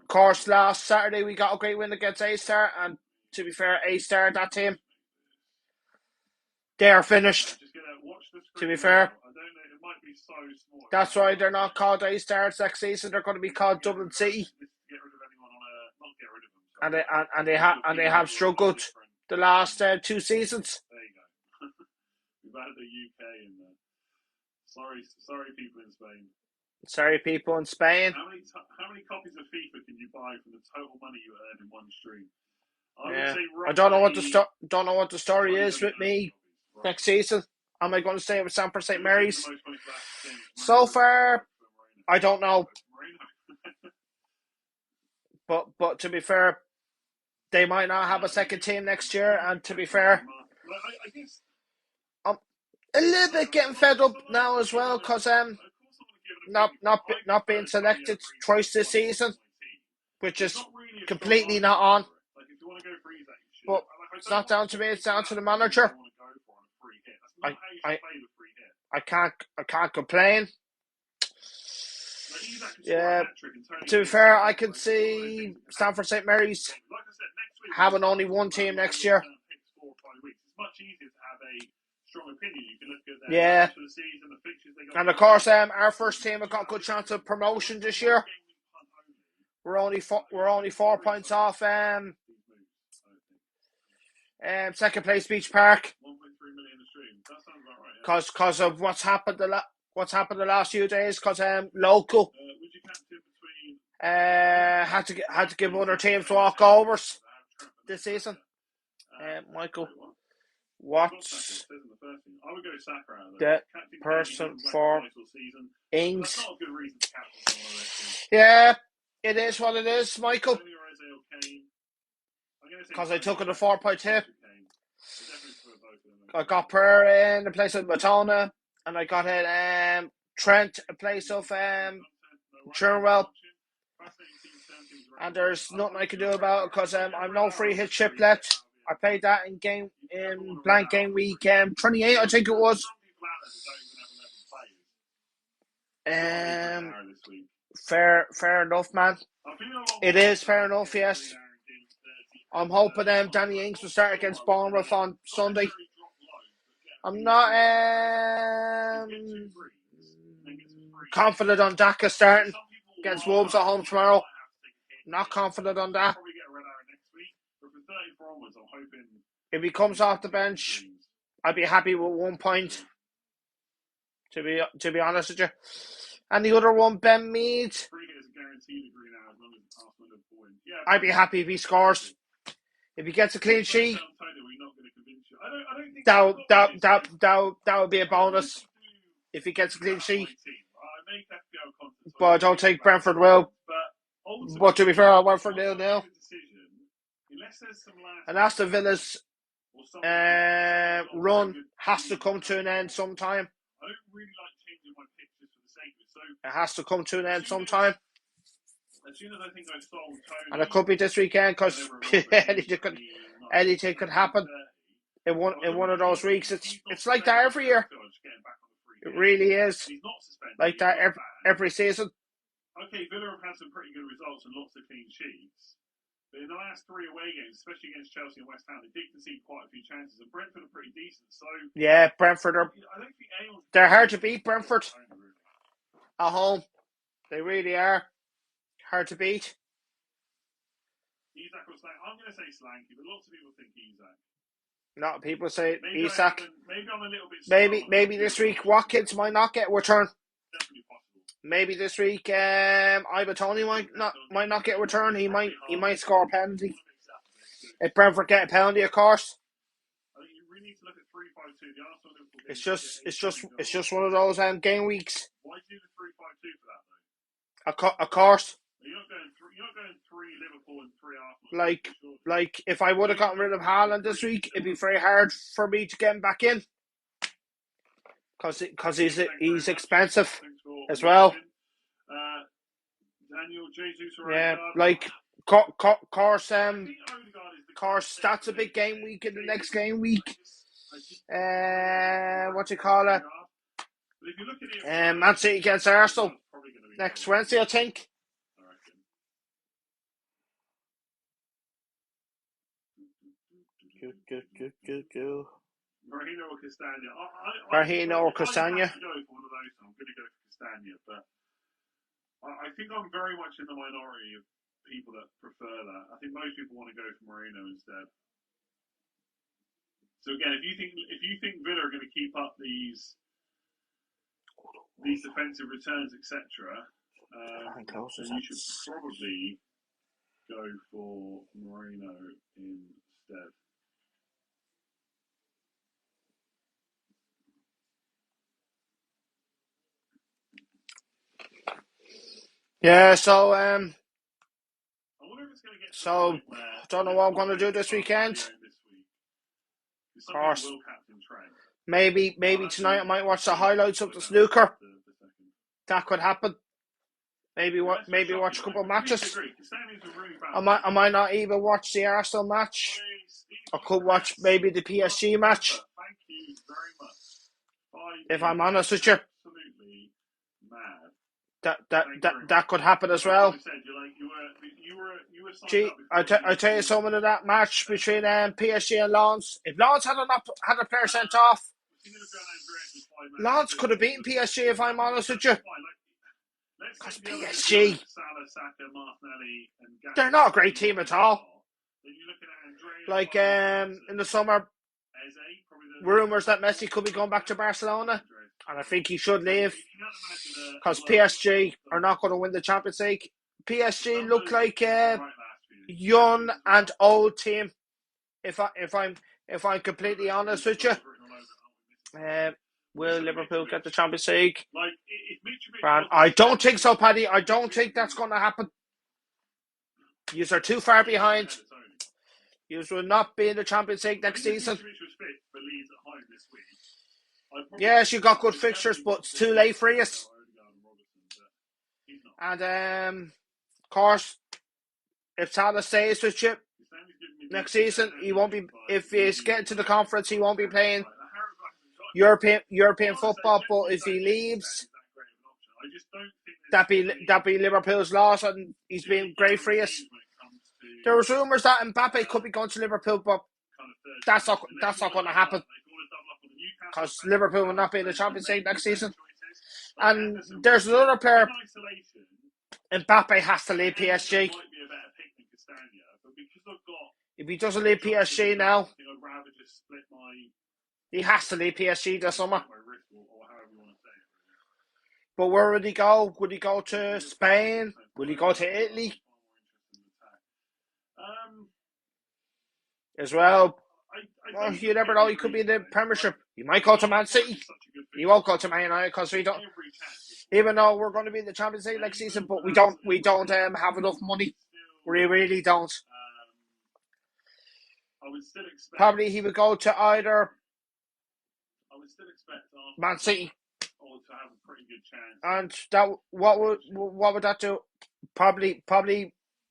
course last Saturday we got a great win against A-Star, and to be fair, A-Star, that team, they are finished. To be fair, I don't know, it might be so small. That's why they're not called A-Stars next season. They're going to be called Dublin City. And they have struggled the last 2 seasons. There you go. We've added the UK in there. Sorry, people in Spain. Sorry, people in Spain. How many copies of FIFA can you buy from the total money you earn in one stream? I don't know what the story is with me next season. Am I going to stay with Stamford St Mary's? So far, I don't know. But to be fair, they might not have a second team next year. And to be fair, I'm a little bit getting fed up now as well because not being selected twice this season, which is completely not on. But it's not down to me; it's down to the manager. I can't complain. Yeah, to be fair, I can see Stamford St Mary's having only one team next year. Yeah, and of course, our first team have got a good chance of promotion this year. We're only 4 points off second place Beach Park. Because of what's happened the last few days. Because local had to give other teams walkovers this season. Michael, what's the person for Ings? Yeah, it is what it is, Michael. Because I took it a 4-point tip. I got Per in the place of Matona, and I got Trent in place of Chilwell. And there's nothing I can do about it because I'm no free hit triplet. I played that in blank game week 28, I think it was. Fair enough, man. It is fair enough, yes. I'm hoping Danny Ings will start against Bournemouth on Sunday. I'm not confident on Daka starting against Wolves at home tomorrow. Not confident on that. If he comes off the bench, I'd be happy with 1 point. To be honest with you. And the other one, Ben Mead, I'd be happy if he scores. If he gets a clean sheet, that would be a bonus. if he gets a clean sheet. I make FPL content, But I don't think Brentford will. But to be fair, I went for 0-0. Unless there's some last And Aston Villa's run has to come to an end sometime. I don't really like changing my pictures for the sake of it. So It has to come to an end sometime. as soon as I think I've sold Tony, And it could be this weekend because anything could happen in one of those weeks. It's like that every year. It really is like that every season. Okay, Villa have had some pretty good results and lots of clean sheets. But in the last 3 away games, especially against Chelsea and West Ham, they did concede quite a few chances. And Brentford are pretty decent. So yeah, Brentford are. I don't think anyone's They're hard to beat. Brentford at home, they really are hard to beat. Isak or Slanky? I'm going to say Slanky, but lots of people think Isak. Not people say Maybe Isak. Maybe I'm a little bit. Maybe this week Watkins might not get a return. Definitely possible. Maybe this week Ivan Toney might not get a return. He might score a penalty. If Brentford get a penalty, of course. I think you really need to look at 3-5-2. The Arsenal Liverpool game It's just one of those game weeks. Why do you do the 3-5-2 for that though? Of course. You're not going 3 Liverpool and 3 Arsenal. Like if I would have gotten rid of Haaland this week, it'd be very hard for me to get him back in. Because he's expensive as well. Daniel Jesus. Yeah, like course that's a big game week in the next game week. What do you call it? Man City against Arsenal next Wednesday, I think. Go. Marino or Castagna? Marino or Castagna? I'm going to go for Castagna, but I think I'm very much in the minority of people that prefer that. I think most people want to go for Marino instead. So again, if you think Villa are going to keep up these defensive returns, etc., then you should probably go for Marino instead. Yeah, so I wonder if it's going to get so I don't know what I'm going to do this weekend. Of course, maybe tonight I might watch the highlights of the snooker. That could happen. Maybe watch a couple of matches. I might not even watch the Arsenal match. I could watch maybe the PSG match. If I'm honest with you. That could happen as well. Gee, I tell you something of that match between PSG and Lens. If Lens had a player sent off, Lens could have beaten PSG. If I'm honest with you, because PSG, they're not a great team at all. Like in the summer, rumours that Messi could be going back to Barcelona. And I think he should leave because PSG are not going to win the Champions League. PSG look like a young and old team. If I'm completely honest with you, will Liverpool get the Champions League? And I don't think so, Paddy. I don't think that's going to happen. You are too far behind. You will not be in the Champions League next season. Yes, you got good fixtures, but it's too late for you. And of course, if Salah stays with you next season, he won't be. If he's getting to the conference, he won't be playing European football. But if he leaves, that be Liverpool's loss, and he's been great for you. There was rumours that Mbappe could be going to Liverpool, but that's not going to happen. Because Liverpool will not be in the Champions League next season. And there's another player. Mbappe has to leave PSG. If he doesn't leave PSG now, he has to leave PSG this summer. But where would he go? Would he go to Spain? Would he go to Italy? As well. Well, you never know. He could be in the Premiership. He might go to Man City. He won't go to Man United because we don't. Every chance. Even though we're going to be in the Champions League next season, but we don't have enough money. We really don't. I would still expect. Probably he would go to either I would still expect Man City. Or to have a pretty good chance. And that what would that do? Probably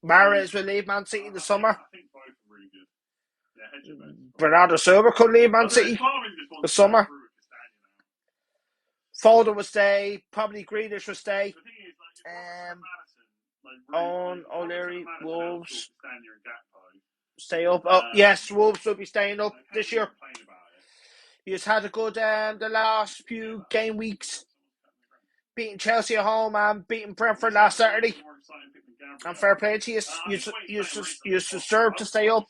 Mahrez will leave Man City in the summer. I think both are really good. Yeah, Bernardo Silva could leave Man City the summer. Foden will stay. Probably Grealish will stay. Owen O'Leary, Wolves stay up. Oh yes, Wolves will be staying up this year. He's had a good the last few game weeks, beating Chelsea at home and beating Brentford last Saturday. And fair play to you deserve to stay up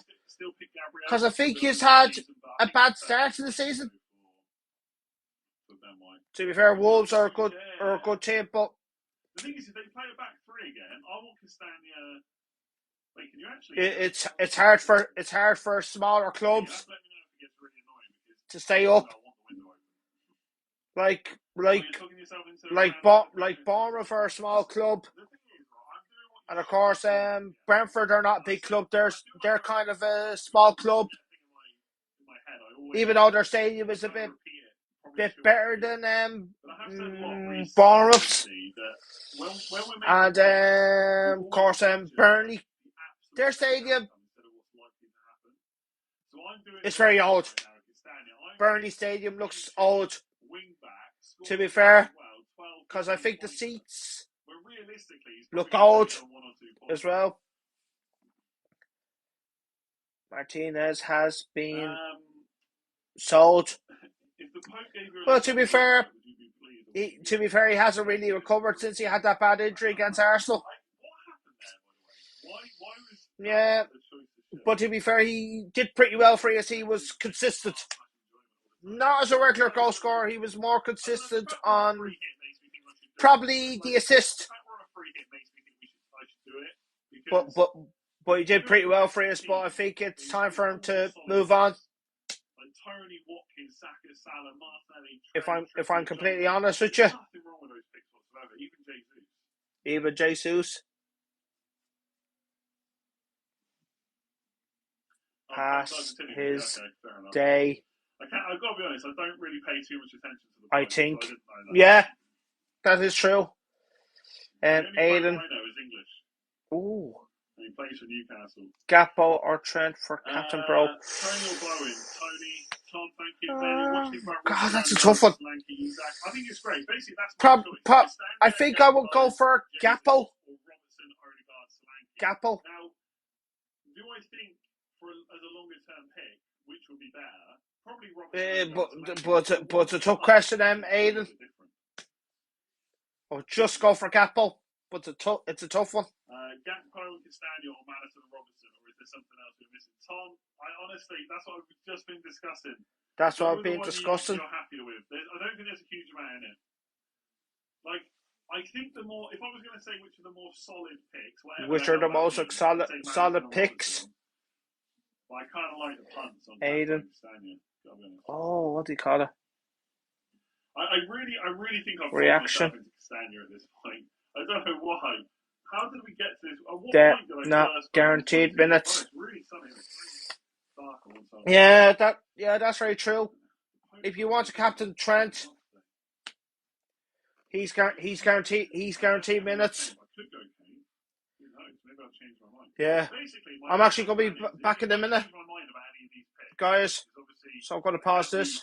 because I think he's had a bad start to the season. To be fair, Wolves are a good team, but the thing is, if they play a back three again, I want Castagna. Wait, can you actually? It's hard for smaller clubs to stay up. Like Bournemouth are a small club, and of course, Brentford are not a big club. They're kind of a small club, even though their stadium is a bit better than Bournemouth's. And of course, Burnley, their stadium is very old. Burnley Stadium looks old, to be fair, because I think the seats look old as well. Martinez has been sold. Well, to be fair, he hasn't really recovered since he had that bad injury against Arsenal. Yeah, but to be fair, he did pretty well for us. He was consistent. Not as a regular goal scorer, he was more consistent on probably the assist. But he did pretty well for us. But I think it's time for him to move on. If I'm completely honest with you, even Jesus past his day. I've got to be honest, I don't really pay too much attention to the I think, yeah, that is true. Aiden. I know is English. Ooh. And he plays for Newcastle. Gakpo or Trent for Captain Bro. Tony or Bowen? Tony, Tom, thank you. God, that's a tough one. I think it's great. Basically, that's I think I would go for Gakpo. Gakpo. Now, do I think as a longer term pick, which would be better? Probably Robertson. But it's a tough question, Aiden. Or just go for Gakpo. But it's a tough one. Gakpo, Castagna, or Maddison and Robertson, or is there something else we're missing? Tom, honestly, that's what we've just been discussing. That's what I've been discussing. You're happier with. I don't think there's a huge amount in it. Like, I think if I was going to say which are the more solid picks, which are the most solid picks? Well, I kind of like the punts on Aiden. Oh, what do you call it? I really think I've reaction into Castagna at this point. I don't know why. How did we get to this? At what point did I not first guaranteed minutes. It's really sunny. That's very true. If you want to captain Trent, he's guaranteed minutes. Yeah, I'm actually going to be back in a minute, guys. So I'm going to pause this.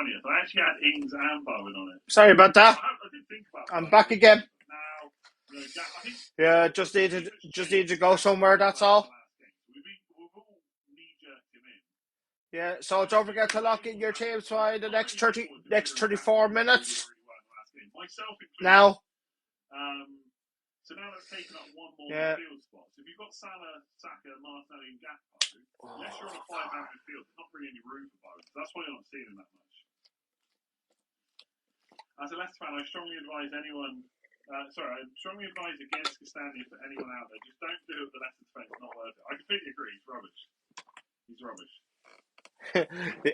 20th. I actually had Ings and Bowen on it. Sorry about that. I did think about it. I'm back again. Now, I think Yeah, just need to go somewhere. That's all. We've all knee-jerked him in. Yeah. So don't forget to lock in your teams by the next 34 minutes. Myself included. Now. So now that's taken up one more midfield spot. So if you've got Salah, Saka, Martinelli, and Gakpo, unless you're on a 5-man midfield, there's not really any room for both. That's why you're not seeing him that much. As a Leicester fan, I strongly advise anyone. I strongly advise against Castagna for anyone out there. Just don't do it with the Leicester defence. It's not worth it. I completely agree. He's rubbish. He's rubbish.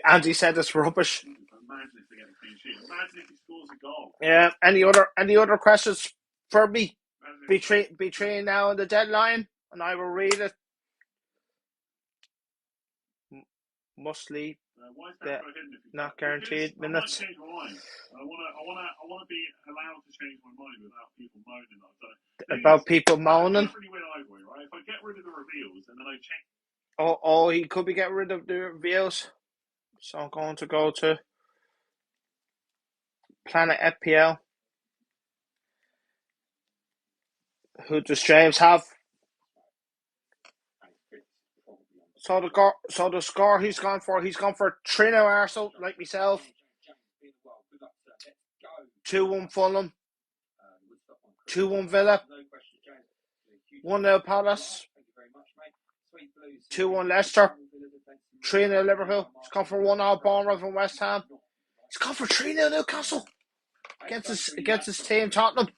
Andy said it's rubbish. Imagine if they get a clean sheet. Imagine if he scores a goal. Yeah. Any other questions for me? Between now and the deadline, and I will read it. Must leave. Not guaranteed minutes. I might change my mind. I want to be allowed to change my mind without people moaning. About people moaning. I don't really win Ivory, right? If I get rid of the reveals and then I change. Oh, he could be getting rid of the reveals. So I'm going to go to Planet FPL. Who does James have? So the score he's gone for 3-0 Arsenal, like myself. 2-1 Fulham. 2-1 Villa. 1-0 Palace. 2-1 Leicester. 3-0 Liverpool. He's gone for 1-0 Bournemouth and West Ham. He's gone for 3-0 Newcastle against his team Tottenham. 3-0.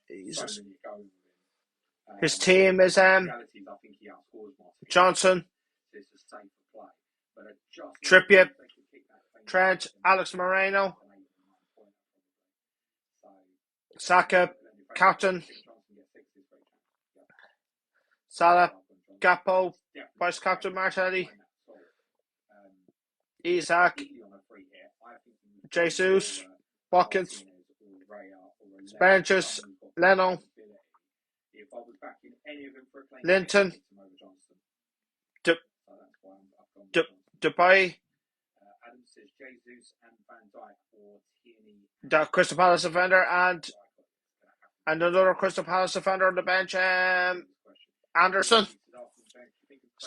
Jesus. His team is Johnson, Trippier, Trent, Alex Moreno, Saka, captain, Salah, Gakpo, vice captain Martinelli, Isaac, Jesus, Watkins, Benches, Leno, Linton, Depay, the Crystal Palace defender, and another Crystal Palace defender on the bench, Anderson.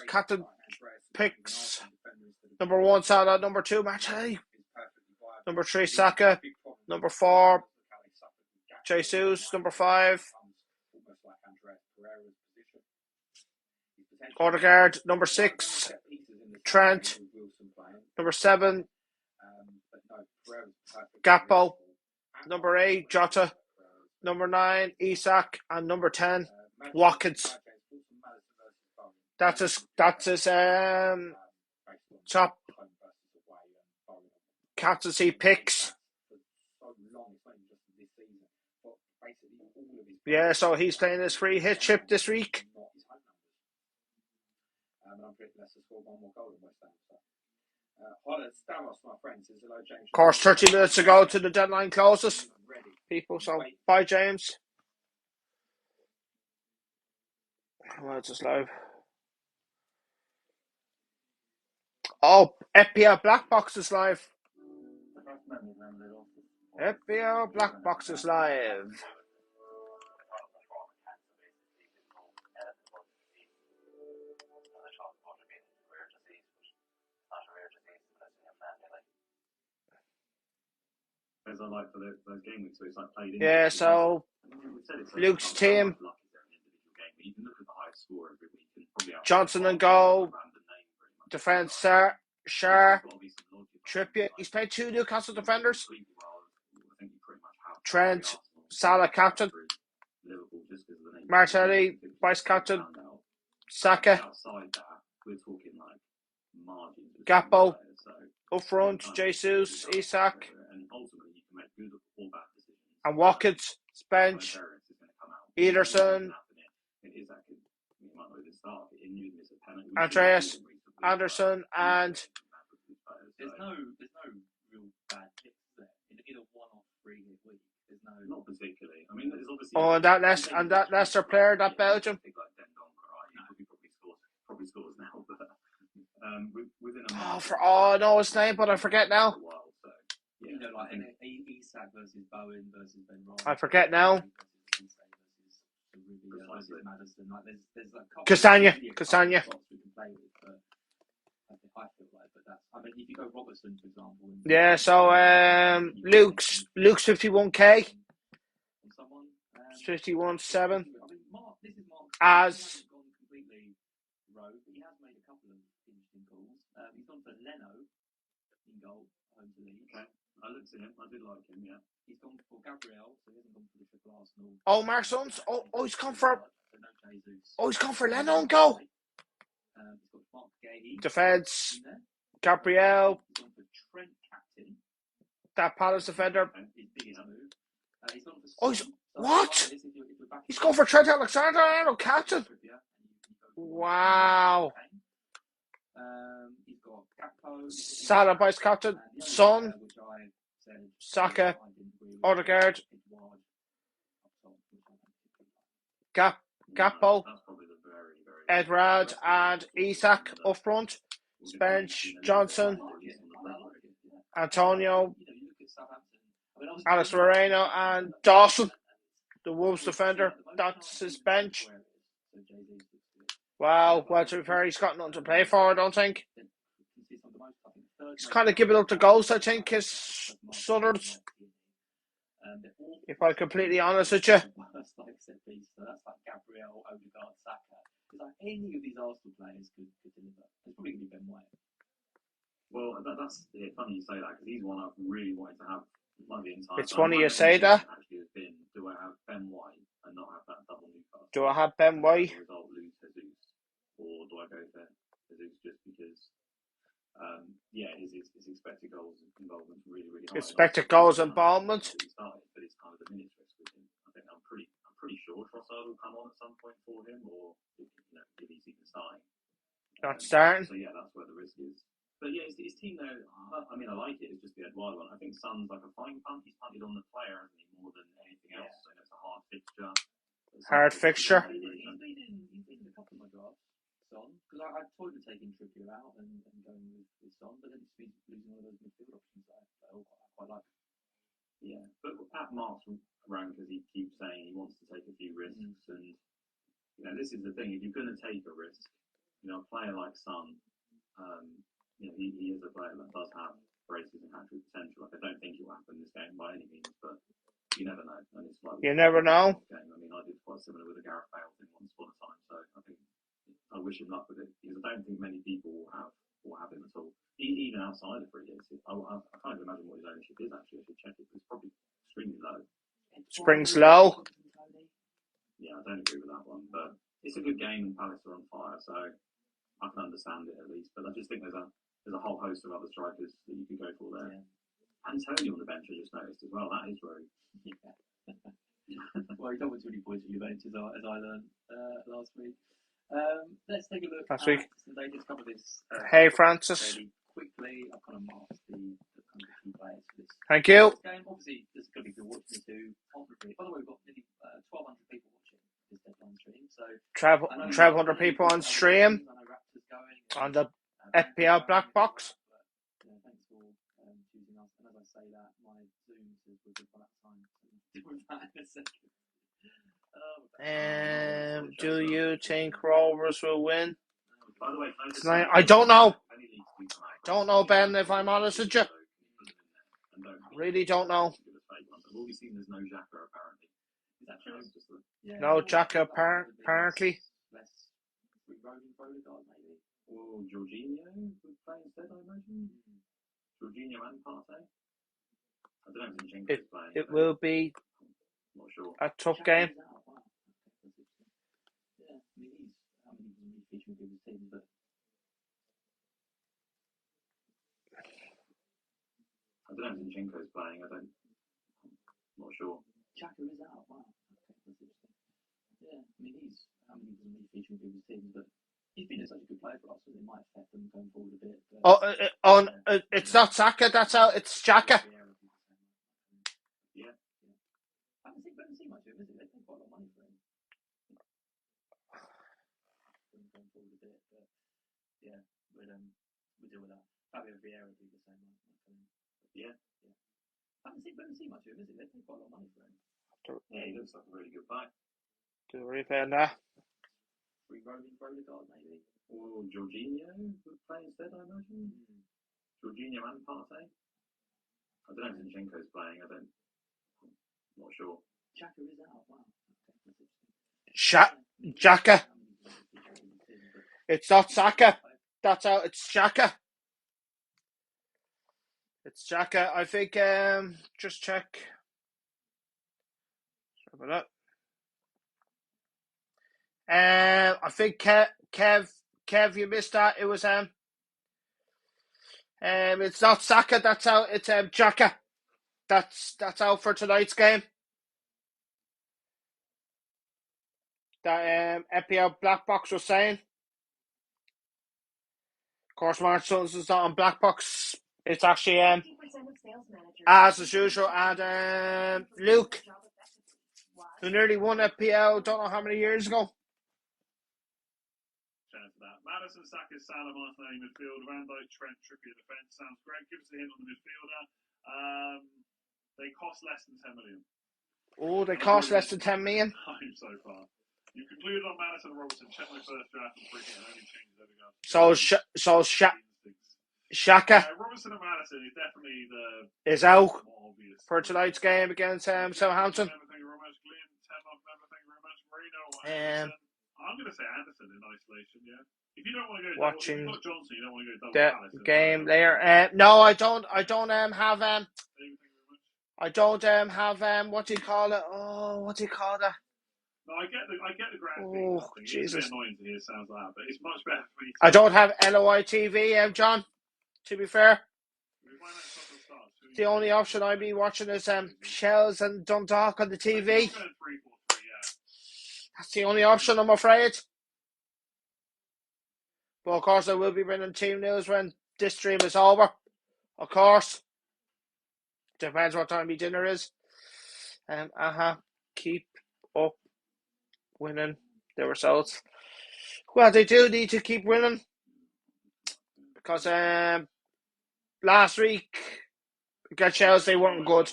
Captain picks number 1 Salah, number 2 Martinelli, number 3 Saka, number 4 Jesus, number 5 Odegaard, number 6 Trent, number 7 Gakpo, number 8 Jota, number 9 Isak, and number 10 Watkins. That's his top captaincy picks. Yeah, so he's playing his free hit chip this week. Of course, 30 minutes to go to the deadline closes, people. So, bye, James. Well, it's just live. Oh, FPL Black Box is live. FPL Black Box is live. Yeah, so Luke's team. Johnson and goal. Defence, Shar, Trippier. He's played 2 Newcastle defenders. Trent, Salah captain. Martinelli, vice captain. Saka. Gakpo. Up front, Jesus, Isak. And Watkins, bench. Ederson. Andreas, Anderson, and there's no real bad picks there. In either 1 or 3 weeks, there's no. Not particularly. I mean, there's obviously. that Leicester player, that Belgium. I know his name, but I forget now. So, yeah, You know, like Isak versus Bowen versus Ben Ryan. I forget now. Versus Madison. Like, there's like Castagna. We can play with, but I feel like, but that's. I mean, if you go Robertson, for example. Yeah. So Luke's 51k. Someone. 51.7. I mean, Mark. This is Mark. As He hasn't gone completely rogue, but he has made a couple of interesting calls. He's gone for Leno in goal, home to Leeds. Okay. I looked at him. I did like him. Yeah. He's gone for Gabriel, so he hasn't gone for the triple Arsenal. oh, Mark Sons. He's come for. He's come for Leno and He's goal. got Mark Gahey. Defence. Gabriel. He's gone for Trent Captain. That Palace defender. His biggest move. He's gone for. Oh, what? He's going for Trent Alexander-Arnold, captain. Wow. He's got Gakpo. Salah vice captain. Son. Saka. Odegaard. Gakpo. Edrad and Isak up front. Spence, Johnson, Antonio, Alex Moreno, and Dawson, the Wolves defender. That's his bench. Wow, well, to be fair, he's got nothing to play for, I don't think. He's kind of giving up the goals, I think, his Southerns. If I'm completely honest with you. That's like Gabriel, Odegaard, Saka. It's like any of these Arsenal players could deliver. It's probably going to be Ben White. Well, that's funny you say that, because he's one I've really wanted to have like the entire It's time. funny you say that. Actually has been, do I have Ben White and not have that double Newcastle? Do I have Ben White? As a result, lose Jesus, or do I go for Jesus just because? His expected goals involvement really high. Expected goals involvement. He started, but it's kind of the minutes risk with him. I think I'm pretty sure Trossard will come on at some point for him, or if he's even starting. Not starting. So yeah, that's where the risk is. But yeah, his team though, I mean, I like it. It's just the Eduardo one. I think Son's like a fine punt. He's punted on the player, hasn't he, more than anything else. So it's a hard fixture. Hard fixture. He's been in a couple of my drafts, Son, because I toyed with taking Trippier out and going with Son, but then he's losing all those midfield options that I quite like. Yeah, but at Mark's rank, as he keeps saying, he wants to take a few risks, and this is the thing. If you're going to take a risk, a player like Son, he is a player that does have braces and hat-trick potential. Like, I don't think it will happen this game by any means, but you never know. And it's like you never know. Game. I mean, I did quite similar with the Gareth Bale thing once upon a time, so I think I wish him luck with it, because I don't think many people will have him at all. Even outside of 3 years, I can't even imagine what his ownership is actually. I should check it. It's probably extremely low. Springs low. Yeah, I don't agree with that one, but it's a good game and Palace are on fire, so I can understand it at least. But I just think there's a whole host of other strikers that you could go for there. Yeah. Antonio on the bench, I just noticed as well. That is rogue. Well, he doubled 20 points for Juventus, as I learned last week. Let's take a look last week. The latest couple of this. Hey, Francis. Fairly quickly, I've kind of marked the kind of key players for this. Thank you. Game. Obviously, there's going to be people watching it too. By the way, we've got nearly 1,200 people watching this deadline stream. So 1,200 people on stream on the FPL Black Box. Thanks for choosing us. And as I say that, my Zoom says we're good for that time. So we'll do that in a second. Do you think Rovers will win? By the way, tonight? I don't know. Don't know, Ben, if I'm honest with you. Really don't know. I've always seen there's no Xhaka apparently. Is that true? No Xhaka apparently. Less rolling Odegaard maybe. Or Jorginho would play instead, I imagine. Jorginho and Partey. I don't know if Zinchenko's playing. It will be not sure. A tough game. Yeah, I mean, he's featuring with his team, but I don't know if Zinchenko's playing. I'm not sure. Xhaka is out. Wow. Yeah, I mean, he's featuring with his team, but he's been such a good player for us, so it might affect them going forward a bit. It's not Saka that's out. It's Xhaka. Yeah. I haven't seen much of him, is it? They pay quite a lot of money for him. Going forward a bit, but yeah, we'll deal with that. Fabio Vieira would be the same. Yeah. I haven't seen much of him, is it? They pay quite a lot of money for him. Yeah, he looks like a really good buy. Do we pay on that? Free rolling Odegaard, maybe. Or Jorginho would play instead, I imagine. Jorginho and Partey. I don't know if Zinchenko's playing. I'm not sure. Xhaka is out. Wow. Xhaka. It's not Saka. That's out. It's Xhaka. It's Xhaka. I think. Just check. Sorry about that. I think Kev, you missed that. It was it's not Saka. That's out. It's Xhaka. That's out for tonight's game. That FPL Black Box was saying. Of course, Mark Sutton's not on Black Box. It's actually as usual, and Luke, who nearly won FPL, don't know how many years ago. Maddison, Saka, Salah, Martinelli midfield, Van Dijk, Trent, Trippier defence. Sounds great. Give us a hint on the midfielder. They cost less than 10 million. Oh, they cost less than 10 million. So far. You concluded on Maddison and Robertson. Check my first draft and bring it. Only changes every go. Xhaka. Robertson and Maddison is definitely is out for tonight's game against Southampton. I'm going to say Anderson in isolation, yeah. If you don't want to go watching double, Johnson, you don't want to go double the Allison, game there. No, I don't have what do you call it? Oh, what do you call that? No, I get the grand thing. Jesus. It's a bit annoying to hear sounds like that, but it's much better for me. I don't have LOI TV, John. To be fair, the only option I'd be watching is Shells and Dundalk on the TV. That's the only option, I'm afraid. But of course, I will be bringing team news when this stream is over. Of course. Depends what time my dinner is. Keep up winning the results. Well, they do need to keep winning. Because last week against Chelsea, they weren't good.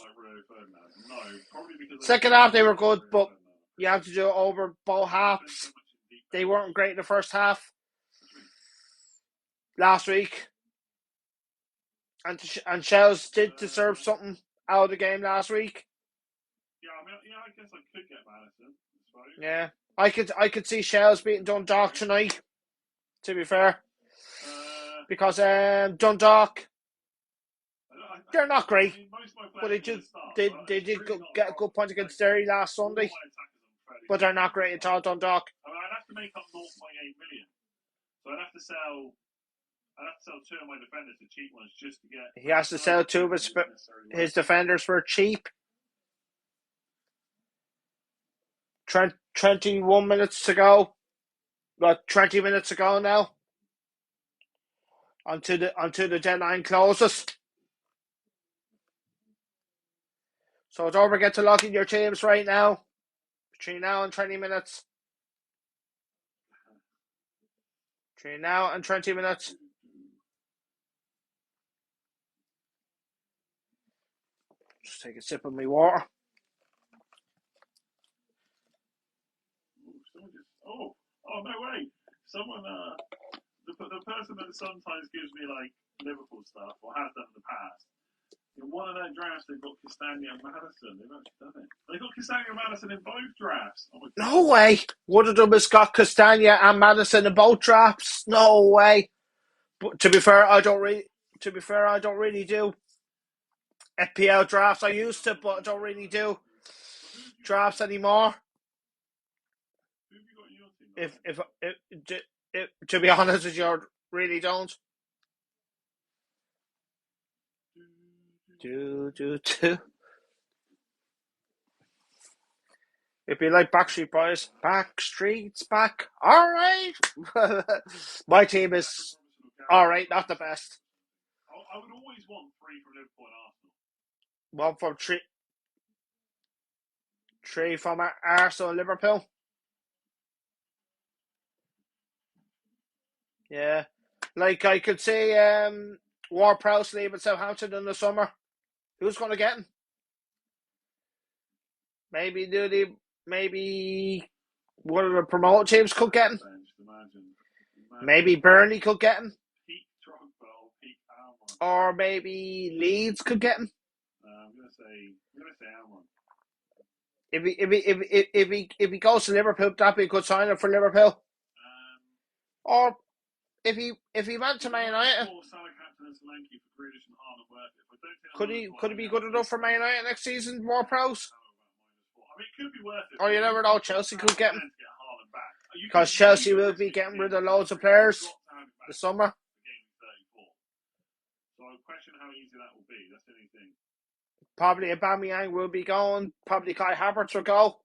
Second half, they were good, but you have to do it over both halves. They weren't great in the first half last week. And Chelsea did deserve something out of the game last week. I guess I could get Madison. Yeah, I could see Chelsea beating Dundalk tonight. To be fair, because Dundalk, they're not great, but they did get a good point against Derry last Sunday. But they're not great at all, Dundalk. I mean, I'd have to make up 0.8 million, so I'd have to sell 2 of my defenders, the cheap ones, just to get. He has to sell 2 of his defenders for cheap. 21 minutes to go. About 20 minutes to go now. Until the deadline closes. So don't forget to log in your teams right now. Between now and 20 minutes. Between now and 20 minutes. Just take a sip of my water. Oh no way! Someone, the person that sometimes gives me like Liverpool stuff or has done in the past. In one of their drafts, they've got Castagna and Madison. They've actually done it. They've got Castagna and Madison in both drafts. Oh no way! One of them has got Castagna and Madison in both drafts. No way! But to be fair, I don't really do FPL drafts. I used to, but I don't really do drafts anymore. If to be honest with you, I really don't. It'd be like Backstreet Boys. Backstreet's back. All right. My team is all right, not the best. I would always want 3 from Liverpool and Arsenal. 1 from 3 from Arsenal and Liverpool. Yeah, like I could say, Ward-Prowse leaving Southampton in the summer. Who's going to get him? Maybe one of the promoted teams could get him. Maybe Burnley could get him. Or maybe Leeds could get him. I'm gonna say Almond. If he goes to Liverpool, that'd be a good signing for Liverpool. Or if he went to Man United, could he be good enough for Man United next season? Ward-Prowse? I mean, it could be worth it. Or you never know, Chelsea could get him. Because Chelsea will be getting rid of loads of players this summer. So I question how easy that will be. That's the only thing. Probably Aubameyang will be going. Probably Kai Havertz will go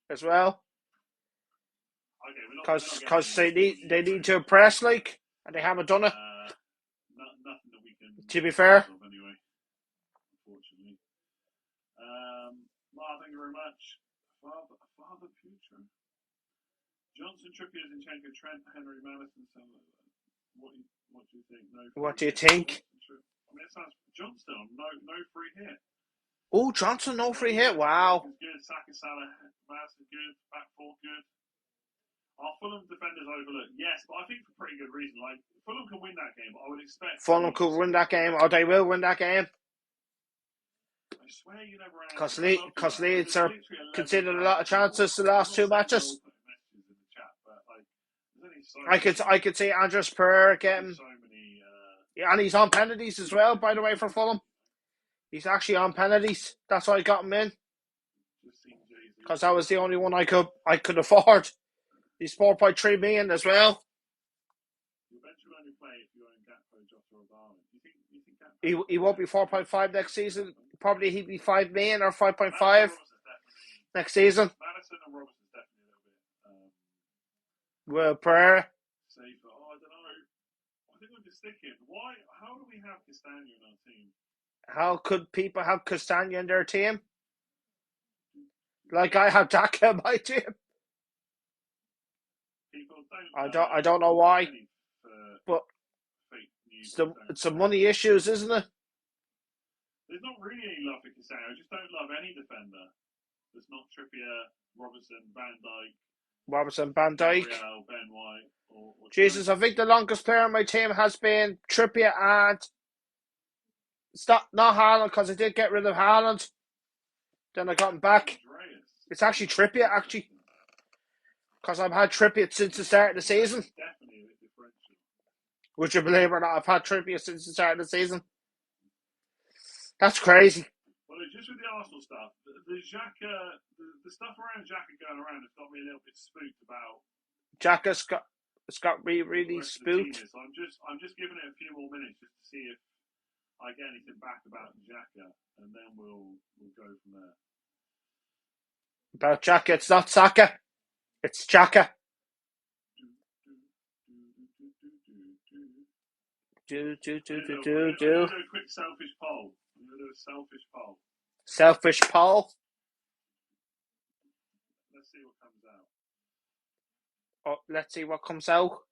as well. Because they need to impress, like, and they haven't done it. Nothing that we can. To be fair. Anyway, unfortunately. Thank you very much. Father Future. Johnson, Trippier, Zinchenko, Trent, Henry, Madison. What do you think? What do you think? I mean, it sounds Johnston. No free hit. Oh, Johnson, no free hit. Wow. Good. Saka, Salah, Madison, good. Back four, good. Are Fulham defenders overlooked? Yes, but I think for pretty good reason. Like, Fulham can win that game, but I would expect Fulham could win that game, or they will win that game. I swear you never Because Leeds are considered a lot of chances the last two matches. I could see Andres Pereira getting, and he's on penalties as well, by the way, for Fulham. He's actually on penalties. That's why I got him in, because that was the only one I could afford. He's 4.3 million as well. He won't be 4.5 next season. Probably he'd be 5 million or 5.5 next season. Madison and Robertson's definitely a little bit. Well, Pereira. Safer. I don't know. I think we're just sticking. Why? How do we have Castagna in our team? How could people have Castagna in their team? Like I have Xhaka in my team. I don't know why, but it's some money issues, isn't it? There's not really any love for Castagna. I just don't love any defender that's not Trippier, Robertson, Van Dijk, Gabriel, Ben White. Or Jesus, I think the longest player on my team has been Trippier, and it's not Haaland, because I did get rid of Haaland. Then I got him back. It's actually Trippier, because I've had Trippier since the start of the season. Definitely a differential. Would you believe it or not? I've had Trippier since the start of the season. That's crazy. Well, just with the Arsenal stuff, the Xhaka, the stuff around Xhaka going around has got me a little bit spooked about. Xhaka's got me really spooked. So I'm just giving it a few more minutes just to see if I get anything back about Xhaka, and then we'll go from there. About Xhaka, it's not Saka, it's Xhaka. Do. Do a quick selfish poll. I'm going to do a selfish poll. Selfish poll? Let's see what comes out. Oh, let's see what comes out.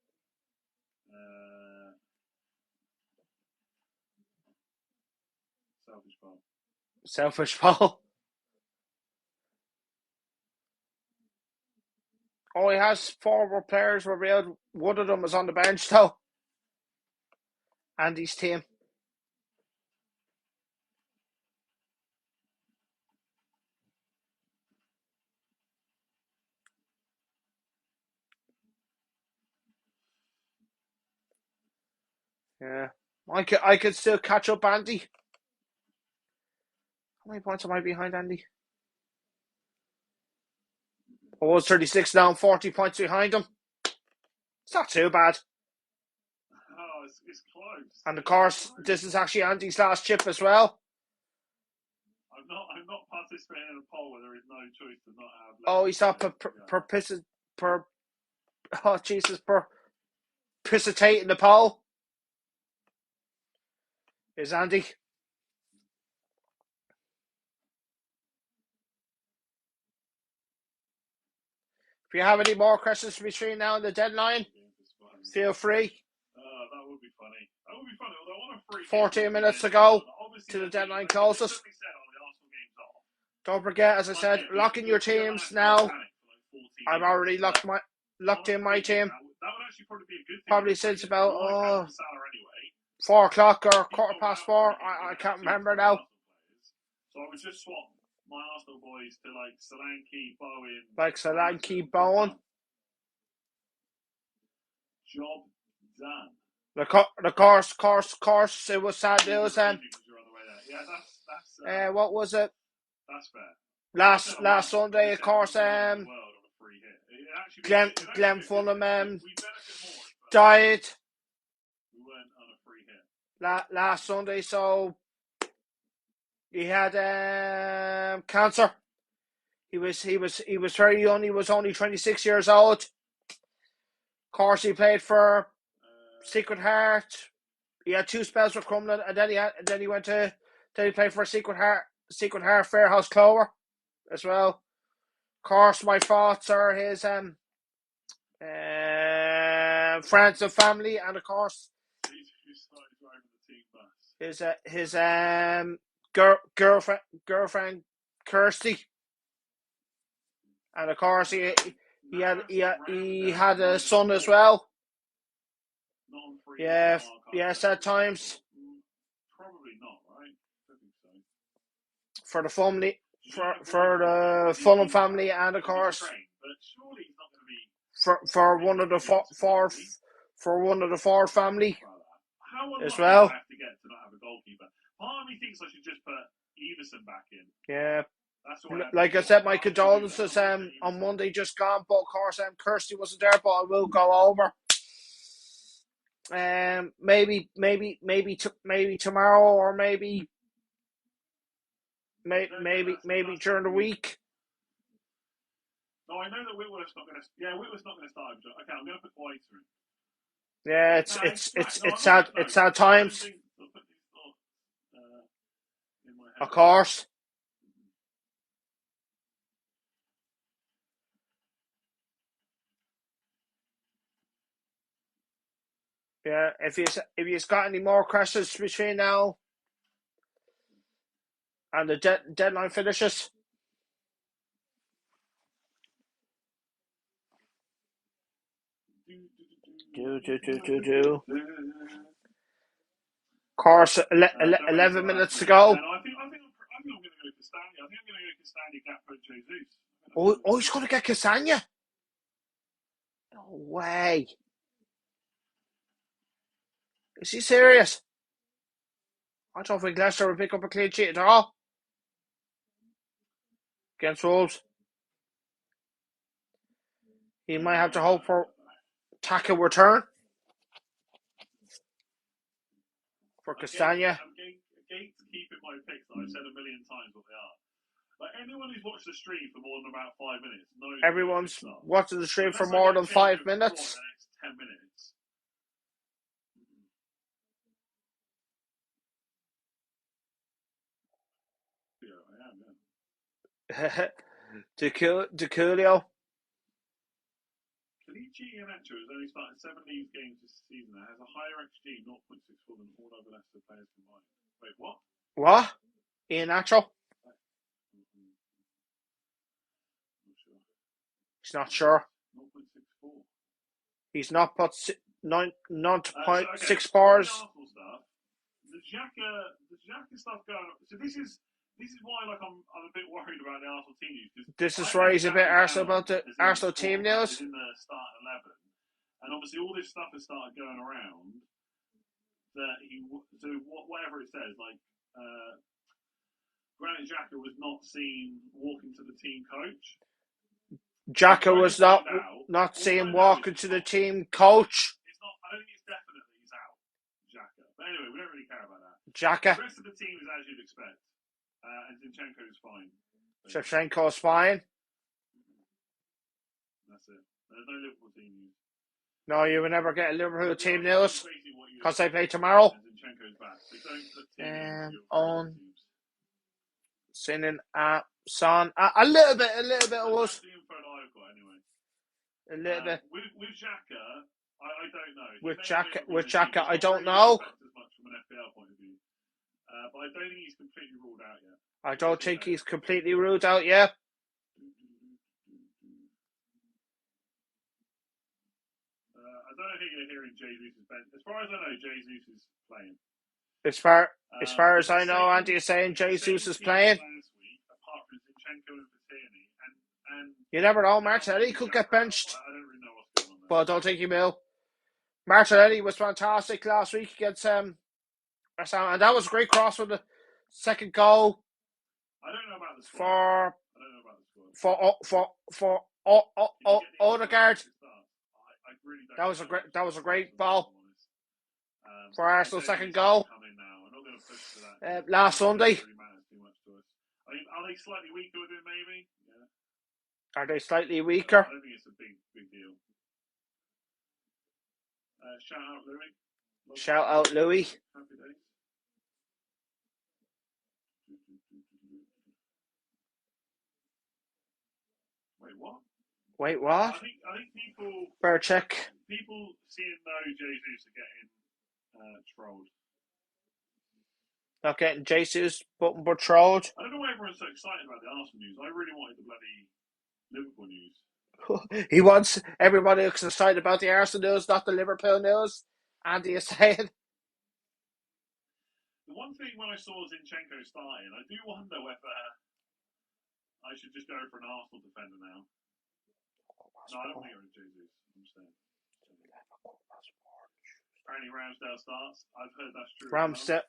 Selfish poll. Selfish poll. Oh, he has forward players revealed. One of them is on the bench, though. Andy's team. Yeah. I could still catch up Andy. How many points am I behind Andy? I was 36 now, 40 points behind him. It's not too bad. Oh, it's close. And of course, this is actually Andy's last chip as well. I'm not participating in a poll where there is no choice to not have. Oh, he's not participating the poll. Is Andy? If you have any more questions between now and the deadline, feel free. That would would be funny. That would be funny. Although on a free 14 minutes to go to the deadline closes. Don't forget, as I said, lock in your teams now. I've already locked in my team. That would actually probably be a good thing. Probably since about 4 o'clock or 4:15. I can't remember now. So I would just swap my Arsenal boys to like Solanke, Bowen. Like Solanke, Bowen. Job done. The course. It was sad news. Yeah, that's. What was it? That's fair. Last Sunday, of course. Glenn Fulham died. We weren't on a free hit. Last Sunday, so he had cancer. He was very young. He was only 26 years old. Of course, he played for Secret Heart. He had 2 spells with Crumlin, and then he played for Secret Heart, Fairhouse Clover, as well. Of course, my thoughts are his friends and family, and of course his girlfriend Kirsty, and of course he had a son as well. Yeah, sad times. Probably not, right? I think so. For the family, for the Fulham family, and of course for one of the four family as well. I have to get to not have a goalkeeper. Part of me thinks I should just put Everson back in. Yeah. Like I said, my condolences on Monday just gone, but of course Kirsty wasn't there, but I will go over. Maybe tomorrow, or maybe during the week. No, I know that Whitworth's not going to. Yeah, Whitworth's not going to start. Okay, I'm going to put Whiter in. Yeah, it's sad times. Of course. Yeah, if you've got any more questions between now and the deadline finishes. Do. Course, 11 minutes to go. I think I'm going to go Castagna. I think I'm going to go Castagna, Gakpo, Jesus. Oh, he's going to get Castagna? No way. Is he serious? I don't think Leicester will pick up a clean sheet at all against Wolves. He might have to hope for tackle return for Castagna. I'm gatekeeping my picks that I've said a million times what they are. Like, anyone who's watched the stream for more than about 5 minutes knows. Everyone's watching the stream for more than 5 minutes. The next 10 minutes. DiCulio. Felici Iheanacho has only started 7 league games this season and has a higher XG, 0.64, than all other Leicester players combined. Wait, what? What? Iheanacho? He's not sure. 0.64. He's not put 9.6 bars. The Xhaka stuff going on. So this is why, like, I'm a bit worried about the Arsenal team news. This is why he's a bit arsed about the Arsenal team news. In the start 11, and obviously all this stuff has started going around. Whatever it says, like Granit Xhaka was not seen walking to the team coach. Xhaka was not seen walking to the team coach. It's not. I don't think it's definitely he's out, Xhaka. But anyway, we don't really care about that. Xhaka. The rest of the team is as you'd expect. And Zinchenko is fine. Shevchenko's fine. That's it. There's no Liverpool team news. No, you will never get a Liverpool team news because they play tomorrow. Zinchenko's back. So don't put team on Sinin at Son. A little bit of us. The info that I've got anyway. A little bit. With Xhaka, I don't know. With Xhaka, I don't know. As much from an FPL point of view. But I don't think he's completely ruled out yet. I don't think he's completely ruled out yet. I don't think you're hearing Jesus' bench. As far as I know, Jesus is playing. As far as I know, Andy is saying Jesus is playing. Last week, apart from Zinchenko and Patini, and you never know, Martinelli could get benched. I don't really know what's going on there. But I don't think he will. Martinelli was fantastic last week against and that was a great cross for the second goal. I don't know about the score. For Odegaard. That was a great ball for Arsenal's second goal last Sunday. I mean, are they slightly weaker with it, maybe? Yeah. Are they slightly weaker? I don't think it's a big deal. Shout out Louis. Shout out Louis. Happy days. Wait, what? I think people. Better check. People seeing no Jesus are getting trolled. Not getting Jesus, but trolled. I don't know why everyone's so excited about the Arsenal news. I really wanted the bloody Liverpool news. He wants everybody excited about the Arsenal news, not the Liverpool news. Andy is saying. The one thing when I saw Zinchenko starting, I do wonder whether I should just go for an Arsenal defender now. No, I don't want to go with Jesus. I'm saying. Apparently Ramsdale starts. I've heard that's true.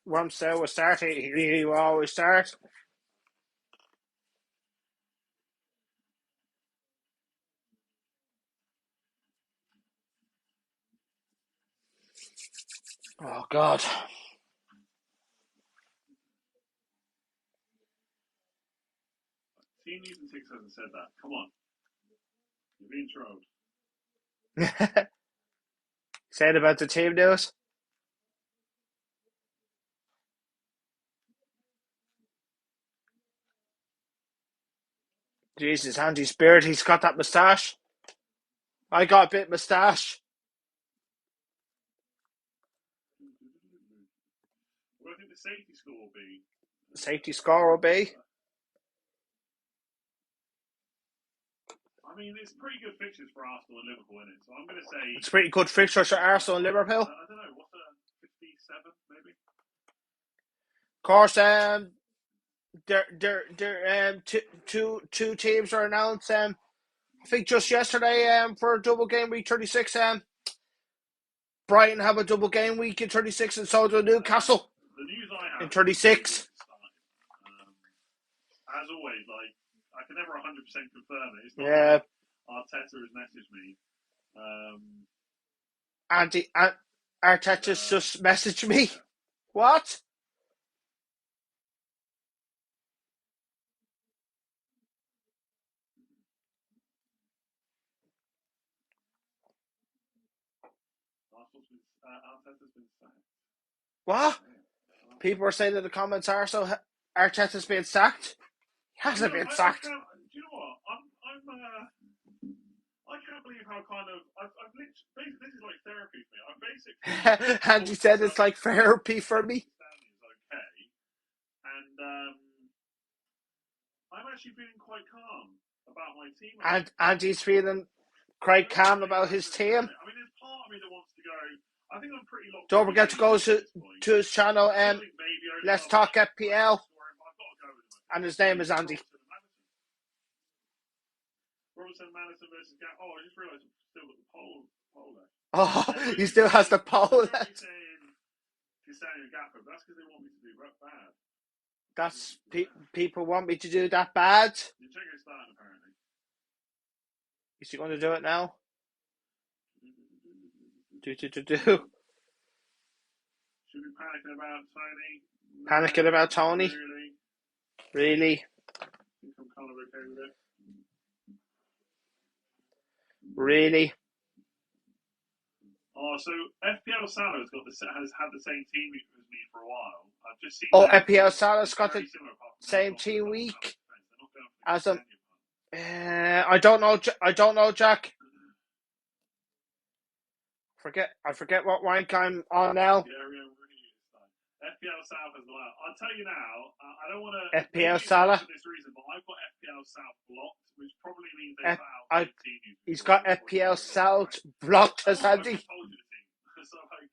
Ramsdale will start. He will always start. Oh, God. Team News and 6 hasn't said that. Come on. You're being trolled. Say it about the team news. Jesus, Andy's beard. He's got that moustache. I got a bit moustache. What do I think the safety score will be? The safety score will be? I mean, it's pretty good fixtures for Arsenal and Liverpool, isn't it? So I'm going to say... It's pretty good fixtures for Arsenal and Liverpool. I don't know, what's a 57, maybe? Of course, two teams are announced. I think just yesterday for double game week 36. Brighton have a double game week in 36, and so do Newcastle. The news I have in 36. As always, like I can never 100% confirm it. It's not like Arteta has messaged me. Arteta's just messaged me. What? Arteta's been sacked. What? People are saying in the comments, Arteta's been sacked. He hasn't been sacked. Do you know what? I can't believe how kind of I've literally, this is like therapy for me. I've basically and you said it's like therapy for me. Okay, and I'm actually feeling quite calm about my team. And he's feeling quite calm about his team. I mean, there's part of me that wants to go. I think I'm pretty locked. Don't forget to go to his channel. Let's Talk FPL. And his name is Andy. Robertson, Madison versus Gap. Oh, I just realised I've still got the poll there. Oh, he still has the poll left. That's because they want me to do bad. That's people want me to do that bad. Zinchenko's starting apparently. Is he going to do it now? Do. Should we panicking about Tony? Panicking about Tony? Really? I think I'm kind of okay with it. Really? Oh, so FPL Salah has had the same team week as me for a while. I've just seen. Oh, FPL Salah's got the same team week as him. I don't know, Jack. I forget what rank I'm on now. FPL South as well. I'll tell you now, I don't want to. FPL Salah. For this reason, but I've got FPL South blocked, which probably means they put out 18 news. He's got FPL South blocked, has I Andy? just told you the team. So like,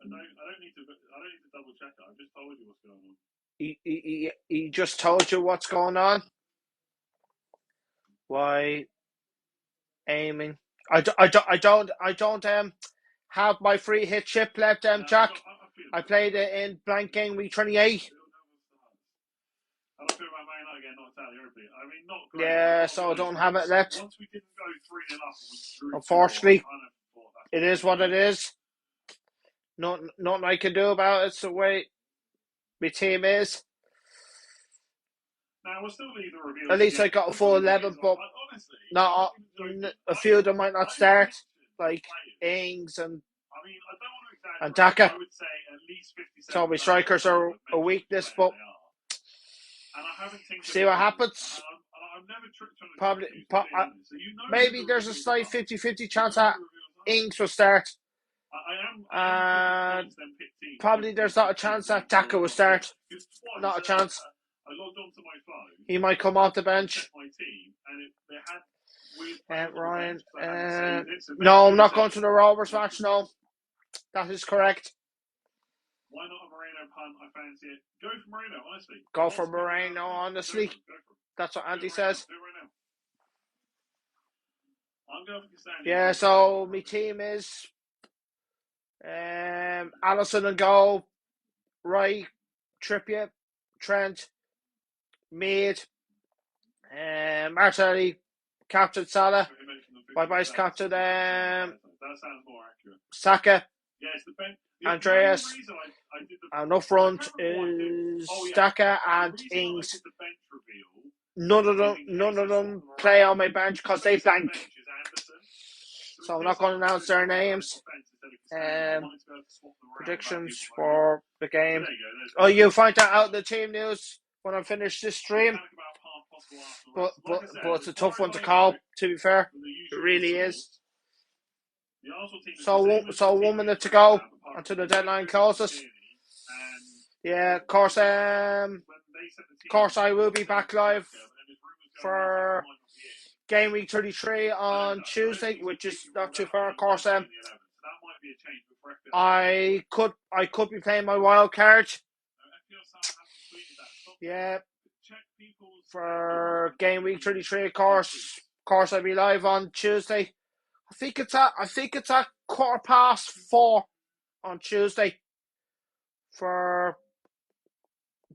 I don't need to double check it. I just told you what's going on. He just told you what's going on. Why aiming? I don't have my free hit chip left, Jack. I played it in blank game week 28. I don't feel about Man United getting knocked out of Europe. I mean, not great. Yeah, so I don't have it left. Once we didn't go 3-0 up, we drew. Unfortunately, it is what it is. Nothing I can do about it. It's the way my team is. Now we'll still leave the review. At least I got a full 11, but honestly, not a few of them might not start, like Ings and Daka. I would say at least 57. So my strikers are a weakness, but see what happens. Probably, maybe there's a slight 50-50 chance that Ings will start. Probably there's not a chance that Daka will start. Not a chance. I logged onto my phone. He might come off the bench. My team, and Ryan. No, I'm not going to the Rovers match. No, that is correct. Why not a Moreno punt? I fancy it. Go for Moreno, honestly. Go for Moreno, honestly. That's what Andy says. Do it right now. I'm going for Castagne. Yeah, so my team is Alisson and goal, Wright, Trippier, Trent, Mead, Martinelli, captain Salah, my vice captain that sounds more accurate. Saka, Yeah, it's the bench. Andreas, and up front is Daka and Ings. None of them play on my bench because they blank. So I'm not going to announce their names. Predictions for the game. Oh, you'll find that out in the team news when I finish this stream. But it's a tough one to call, to be fair. It really is. So 1 minute to go until the deadline closes. Yeah, of course I will be back live for game week 33 on Tuesday, which is not too far. Of course, I could be playing my wild card. Yeah, for game week 33, of course I'll be live on Tuesday. I think it's at 4:15 on Tuesday for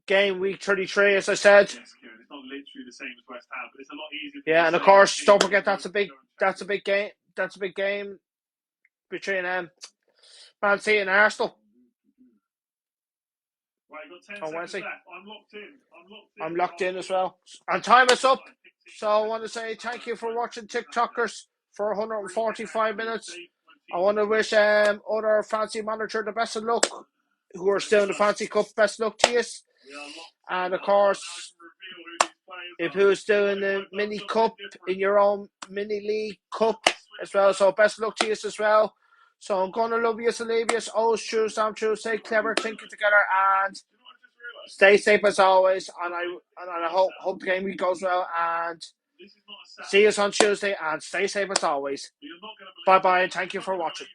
game week 33, as I said. Yes, Kieran, it's not literally the same as West Ham, but it's a lot easier. Yeah, and of course, don't forget that's a big game. That's a big game between Man City and Arsenal. Right, you've got 10 on seconds Wednesday. left. I'm locked in as well. And time is up. So I want to say thank you for watching TikTokers for 145 minutes. I want to wish other Fancy Manager the best of luck, who are still in the Fancy Cup. Best luck to you. And of course, if who's doing the mini cup in your own mini league cup as well, so best luck to you as well. So I'm going to love you and leave you. Always true, Sam true, stay clever, thinking together, and stay safe as always. And I hope the game week goes well. And see us on Tuesday, and stay safe as always. Bye bye, and thank you for watching.